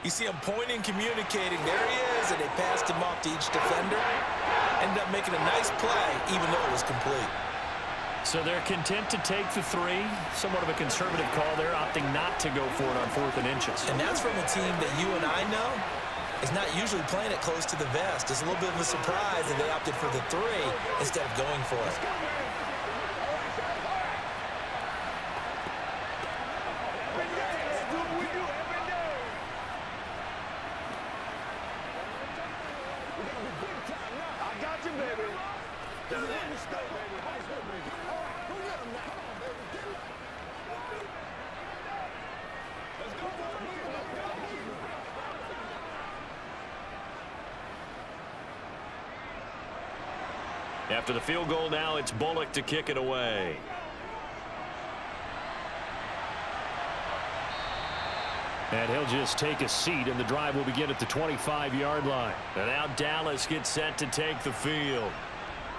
you see him pointing, communicating. There he is, and they passed him off to each defender. Ended up making a nice play, even though it was complete. So they're content to take the 3. Somewhat of a conservative call there, opting not to go for it on 4th and inches. And that's from a team that you and I know is not usually playing it close to the vest. It's a little bit of a surprise that they opted for the 3 instead of going for it. After the field goal now, it's Bullock to kick it away. And he'll just take a seat, and the drive will begin at the 25-yard line. And now Dallas gets set to take the field.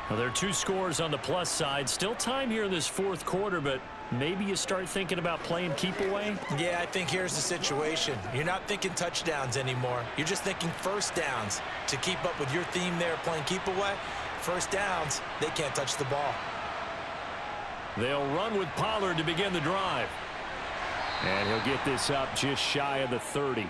Well, there are 2 scores on the plus side. Still time here in this 4th quarter, but maybe you start thinking about playing keep away? Yeah, I think here's the situation. You're not thinking touchdowns anymore. You're just thinking first downs. To keep up with your theme there, playing keep away, first downs, they can't touch the ball. They'll run with Pollard to begin the drive. And he'll get this up just shy of the 30.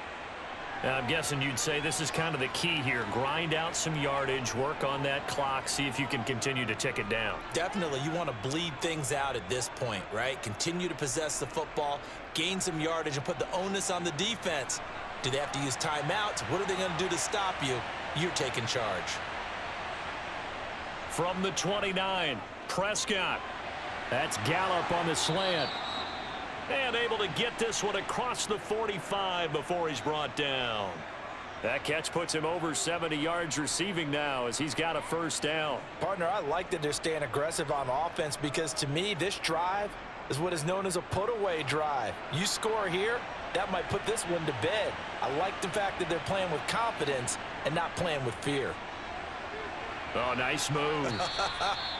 Now, I'm guessing you'd say this is kind of the key here. Grind out some yardage, work on that clock, see if you can continue to tick it down. Definitely, you want to bleed things out at this point, right? Continue to possess the football, gain some yardage, and put the onus on the defense. Do they have to use timeouts? What are they going to do to stop you? You're taking charge. From the 29, Prescott. That's Gallup on the slant. And able to get this one across the 45 before he's brought down. That catch puts him over 70 yards receiving now as he's got a first down. Partner, I like that they're staying aggressive on offense because to me, this drive is what is known as a put-away drive. You score here, that might put this one to bed. I like the fact that they're playing with confidence and not playing with fear. Oh, nice move.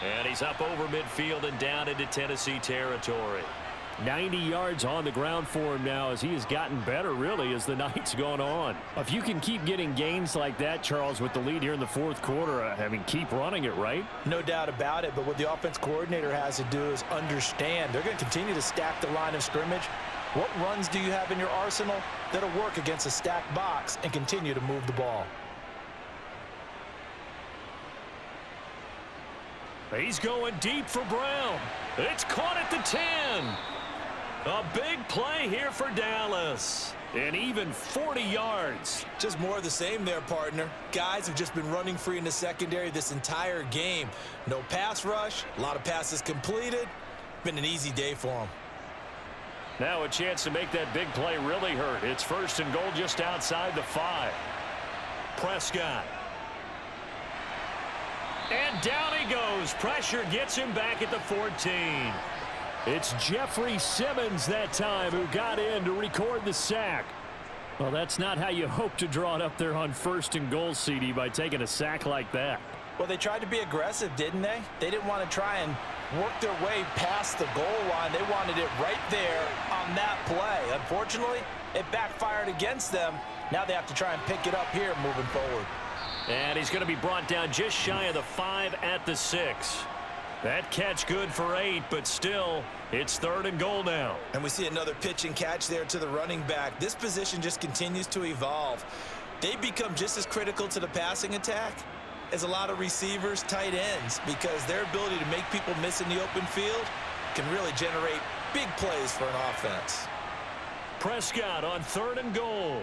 And he's up over midfield and down into Tennessee territory. 90 yards on the ground for him now as he has gotten better, really, as the night's gone on. If you can keep getting gains like that, Charles, with the lead here in the 4th quarter, I mean, keep running it, right? No doubt about it, but what the offense coordinator has to do is understand they're going to continue to stack the line of scrimmage. What runs do you have in your arsenal that'll work against a stacked box and continue to move the ball? He's going deep for Brown. It's caught at the 10. A big play here for Dallas. And even 40 yards. Just more of the same there, partner. Guys have just been running free in the secondary this entire game. No pass rush, a lot of passes completed. Been an easy day for them. Now a chance to make that big play really hurt. It's 1st and goal just outside the 5. Prescott. And down he goes. Pressure gets him back at the 14. It's Jeffrey Simmons that time who got in to record the sack. Well, that's not how you hope to draw it up there on 1st and goal, CD, by taking a sack like that. Well, they tried to be aggressive, didn't they? They didn't want to try and work their way past the goal line. They wanted it right there on that play. Unfortunately, it backfired against them. Now they have to try and pick it up here moving forward. And he's going to be brought down just shy of the 5 at the 6. That catch good for 8, but still, it's 3rd and goal now. And we see another pitch and catch there to the running back. This position just continues to evolve. They become just as critical to the passing attack as a lot of receivers, tight ends, because their ability to make people miss in the open field can really generate big plays for an offense. Prescott on 3rd and goal.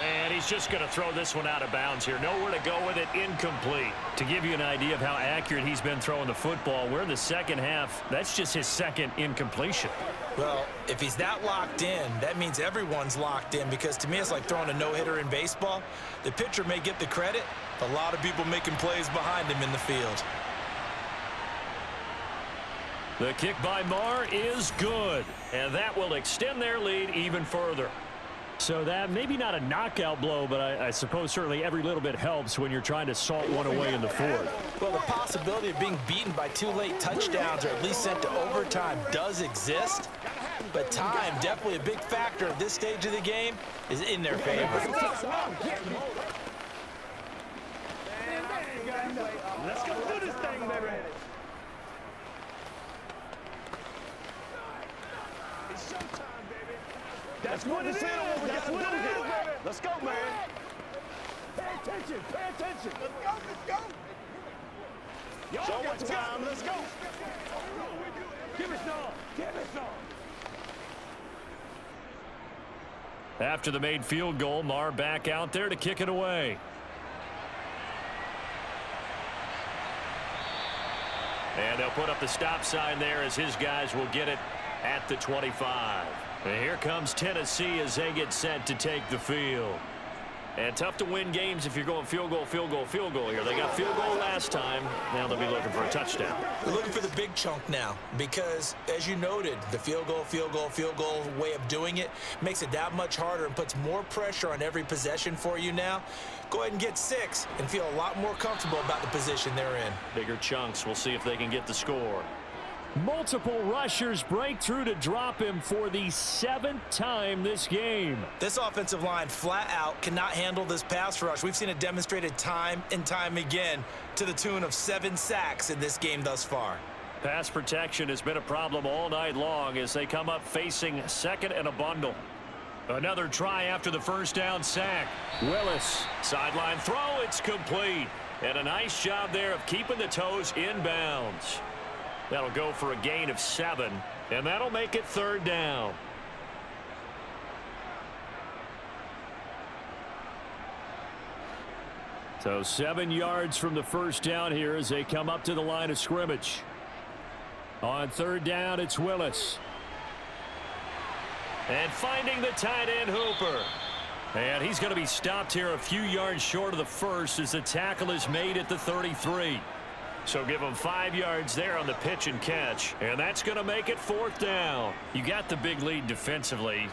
And he's just going to throw this one out of bounds here. Nowhere to go with it, incomplete. To give you an idea of how accurate he's been throwing the football, we're in the second half. That's just his 2nd incompletion. Well, if he's that locked in, that means everyone's locked in, because to me it's like throwing a no-hitter in baseball. The pitcher may get the credit, but a lot of people making plays behind him in the field. The kick by Marr is good, and that will extend their lead even further. So that maybe not a knockout blow, but I suppose certainly every little bit helps when you're trying to salt one away in the 4th. Well, the possibility of being beaten by 2 late touchdowns or at least sent to overtime does exist, but time, definitely a big factor at this stage of the game, is in their favor. Let's go do this thing, baby. It's showtime, baby. That's what it is. That's what it is, baby. Let's go, man. Pay attention. Pay attention. Let's go. Let's go. Y'all got time. Let's go. Give us some. Give us some. After the made field goal, Marr back out there to kick it away. And they'll put up the stop sign there as his guys will get it at the 25. And here comes Tennessee as they get set to take the field. And tough to win games if you're going field goal, field goal, field goal here. They got field goal last time. Now they'll be looking for a touchdown. They're looking for the big chunk now because, as you noted, the field goal way of doing it makes it that much harder and puts more pressure on every possession for you now. Go ahead and get 6 and feel a lot more comfortable about the position they're in. Bigger chunks. We'll see if they can get the score. Multiple rushers break through to drop him for the 7th time this game. This offensive line flat out cannot handle this pass rush. We've seen it demonstrated time and time again to the tune of 7 sacks in this game thus far. Pass protection has been a problem all night long as they come up facing 2nd and a bundle. Another try after the first down sack. Willis, sideline throw, it's complete. And a nice job there of keeping the toes inbounds. That'll go for a gain of 7, and that'll make it 3rd down. So 7 yards from the first down here as they come up to the line of scrimmage. On 3rd down, it's Willis. And finding the tight end Hooper. And he's going to be stopped here a few yards short of the first as the tackle is made at the 33. So give them 5 yards there on the pitch and catch. And that's going to make it 4th down. You got the big lead defensively.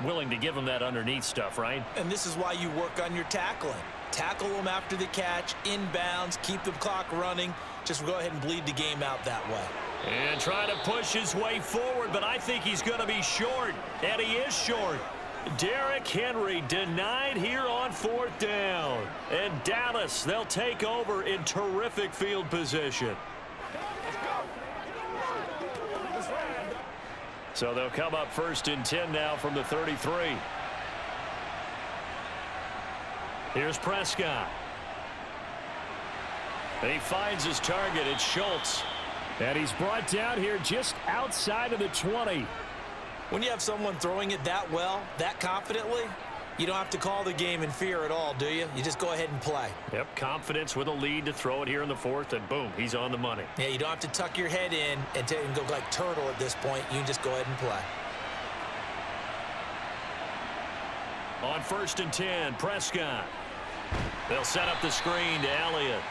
Willing to give them that underneath stuff, right? And this is why you work on your tackling. Tackle them after the catch, inbounds, keep the clock running. Just go ahead and bleed the game out that way. And try to push his way forward, but I think he's going to be short. And he is short. Derrick Henry denied here on 4th down. And Dallas, they'll take over in terrific field position. So they'll come up 1st and 10 now from the 33. Here's Prescott. He finds his target. It's Schultz. And he's brought down here just outside of the 20. When you have someone throwing it that well, that confidently, you don't have to call the game in fear at all, do you? You just go ahead and play. Yep, confidence with a lead to throw it here in the 4th, and boom, he's on the money. Yeah, you don't have to tuck your head in and go like turtle at this point. You can just go ahead and play. On 1st and 10, Prescott. They'll set up the screen to Elliott.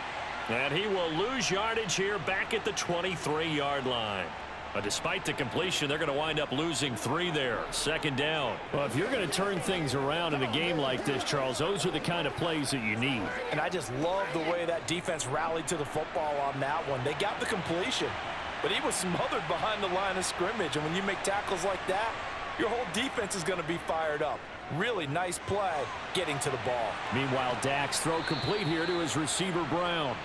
And he will lose yardage here back at the 23-yard line. But despite the completion, they're going to wind up losing 3 there. Second down. Well, if you're going to turn things around in a game like this, Charles, those are the kind of plays that you need. And I just love the way that defense rallied to the football on that one. They got the completion, but he was smothered behind the line of scrimmage. And when you make tackles like that, your whole defense is going to be fired up. Really nice play getting to the ball. Meanwhile, Dak's throw complete here to his receiver, Brown.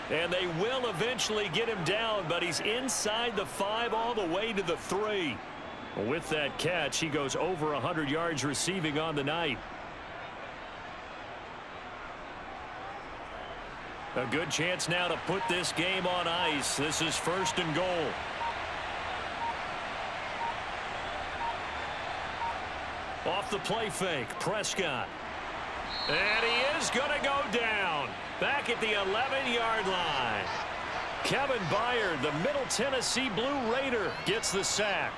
And they will eventually get him down, but he's inside the 5 all the way to the 3. With that catch, he goes over 100 yards receiving on the night. A good chance now to put this game on ice. This is 1st and goal. Off the play fake, Prescott. And he is going to go down. Back at the 11-yard line. Kevin Byard, the Middle Tennessee Blue Raider, gets the sack.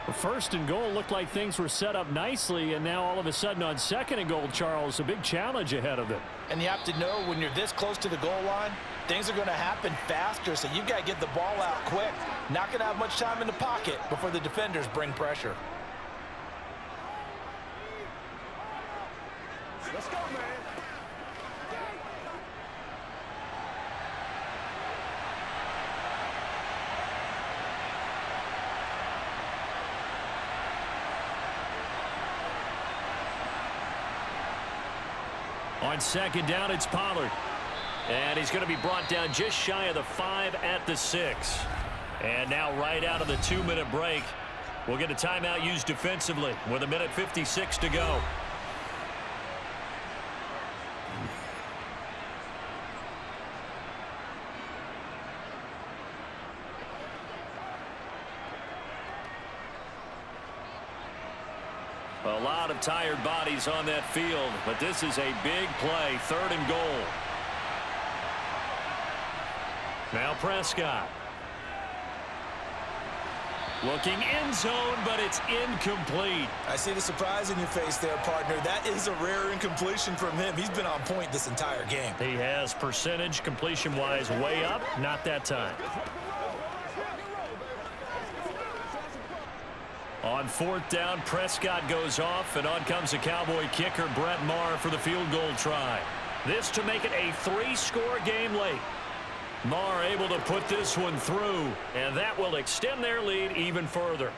Well, 1st and goal looked like things were set up nicely, and now all of a sudden on 2nd and goal, Charles, a big challenge ahead of them. And you have to know when you're this close to the goal line, things are going to happen faster, so you've got to get the ball out quick. Not going to have much time in the pocket before the defenders bring pressure. Let's go, man. On 2nd down, it's Pollard. And he's going to be brought down just shy of the 5 at the 6. And now right out of the 2-minute break, we'll get a timeout used defensively with 1:56 to go. A lot of tired bodies on that field, but this is a big play, 3rd and goal. Now Prescott. Looking end zone, but it's incomplete. I see the surprise in your face there, partner. That is a rare incompletion from him. He's been on point this entire game. He has percentage completion-wise way up, not that time. On 4th down, Prescott goes off, and on comes the Cowboy kicker, Brett Maher, for the field goal try. This to make it a 3-score game late. Maher able to put this one through, and that will extend their lead even further.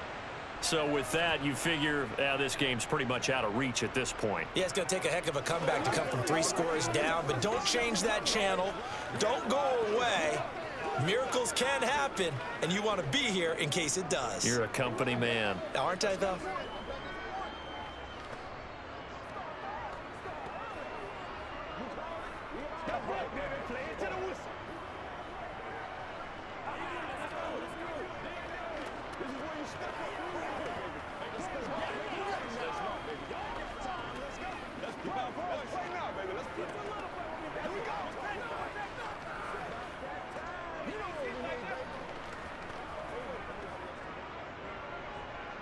So with that, you figure this game's pretty much out of reach at this point. Yeah, it's going to take a heck of a comeback to come from 3 scores down, but don't change that channel. Don't go away. Miracles can happen, and you want to be here in case it does. You're a company man. Aren't I, though? That's right, baby. Play it to the whistle. This is where you step up. Let's go. Let's play now, baby. Let's play. Here we go.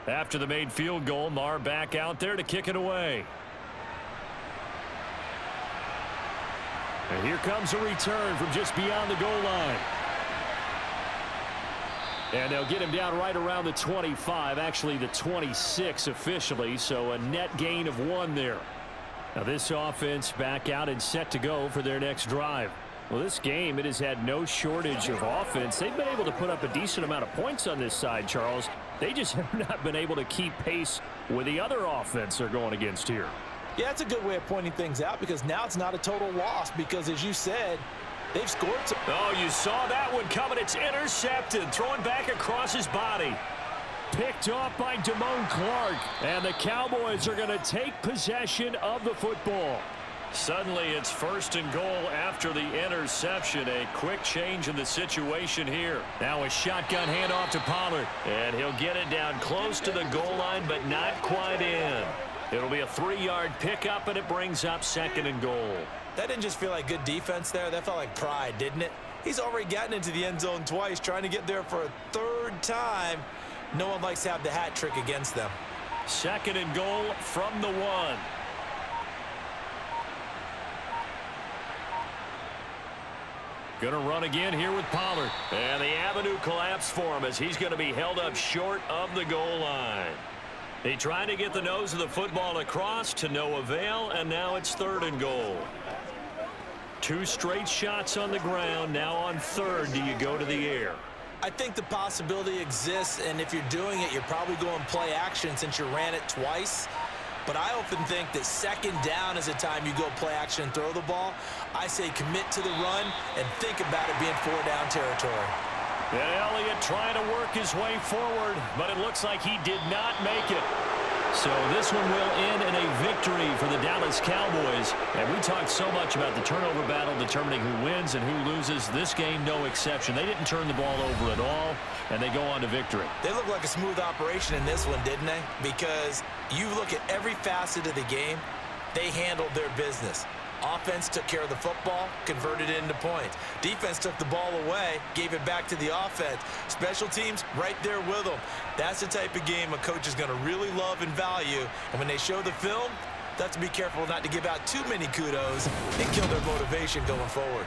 After the made field goal, Maher back out there to kick it away. And here comes a return from just beyond the goal line. And they'll get him down right around the 25, actually the 26 officially, so a net gain of 1 there. Now this offense back out and set to go for their next drive. Well, this game, it has had no shortage of offense. They've been able to put up a decent amount of points on this side, Charles. They just have not been able to keep pace with the other offense they're going against here. Yeah, that's a good way of pointing things out because now it's not a total loss because, as you said, they've scored some. Oh, you saw that one coming. It's intercepted. Throwing back across his body. Picked off by Damone Clark. And the Cowboys are going to take possession of the football. Suddenly, it's 1st and goal after the interception. A quick change in the situation here. Now a shotgun handoff to Pollard. And he'll get it down close to the goal line, but not quite in. It'll be a 3-yard pickup, and it brings up 2nd and goal. That didn't just feel like good defense there. That felt like pride, didn't it? He's already gotten into the end zone twice, trying to get there for a 3rd time. No one likes to have the hat trick against them. 2nd and goal from the 1. Going to run again here with Pollard. And the avenue collapsed for him as he's going to be held up short of the goal line. He tried to get the nose of the football across to no avail, and now it's 3rd and goal. 2 straight shots on the ground. Now on 3rd, do you go to the air? I think the possibility exists, and if you're doing it, you're probably going play action since you ran it twice. But I often think that 2nd down is the time you go play action and throw the ball. I say commit to the run and think about it being 4-down territory. And Elliott trying to work his way forward, but it looks like he did not make it. So this one will end in a victory for the Dallas Cowboys. And we talked so much about the turnover battle determining who wins and who loses. This game, no exception. They didn't turn the ball over at all, and they go on to victory. They look like a smooth operation in this one, didn't they? Because you look at every facet of the game, they handled their business. Offense took care of the football, converted it into points. Defense took the ball away, gave it back to the offense. Special teams right there with them. That's the type of game a coach is going to really love and value. And when they show the film, they have to be careful not to give out too many kudos and kill their motivation going forward.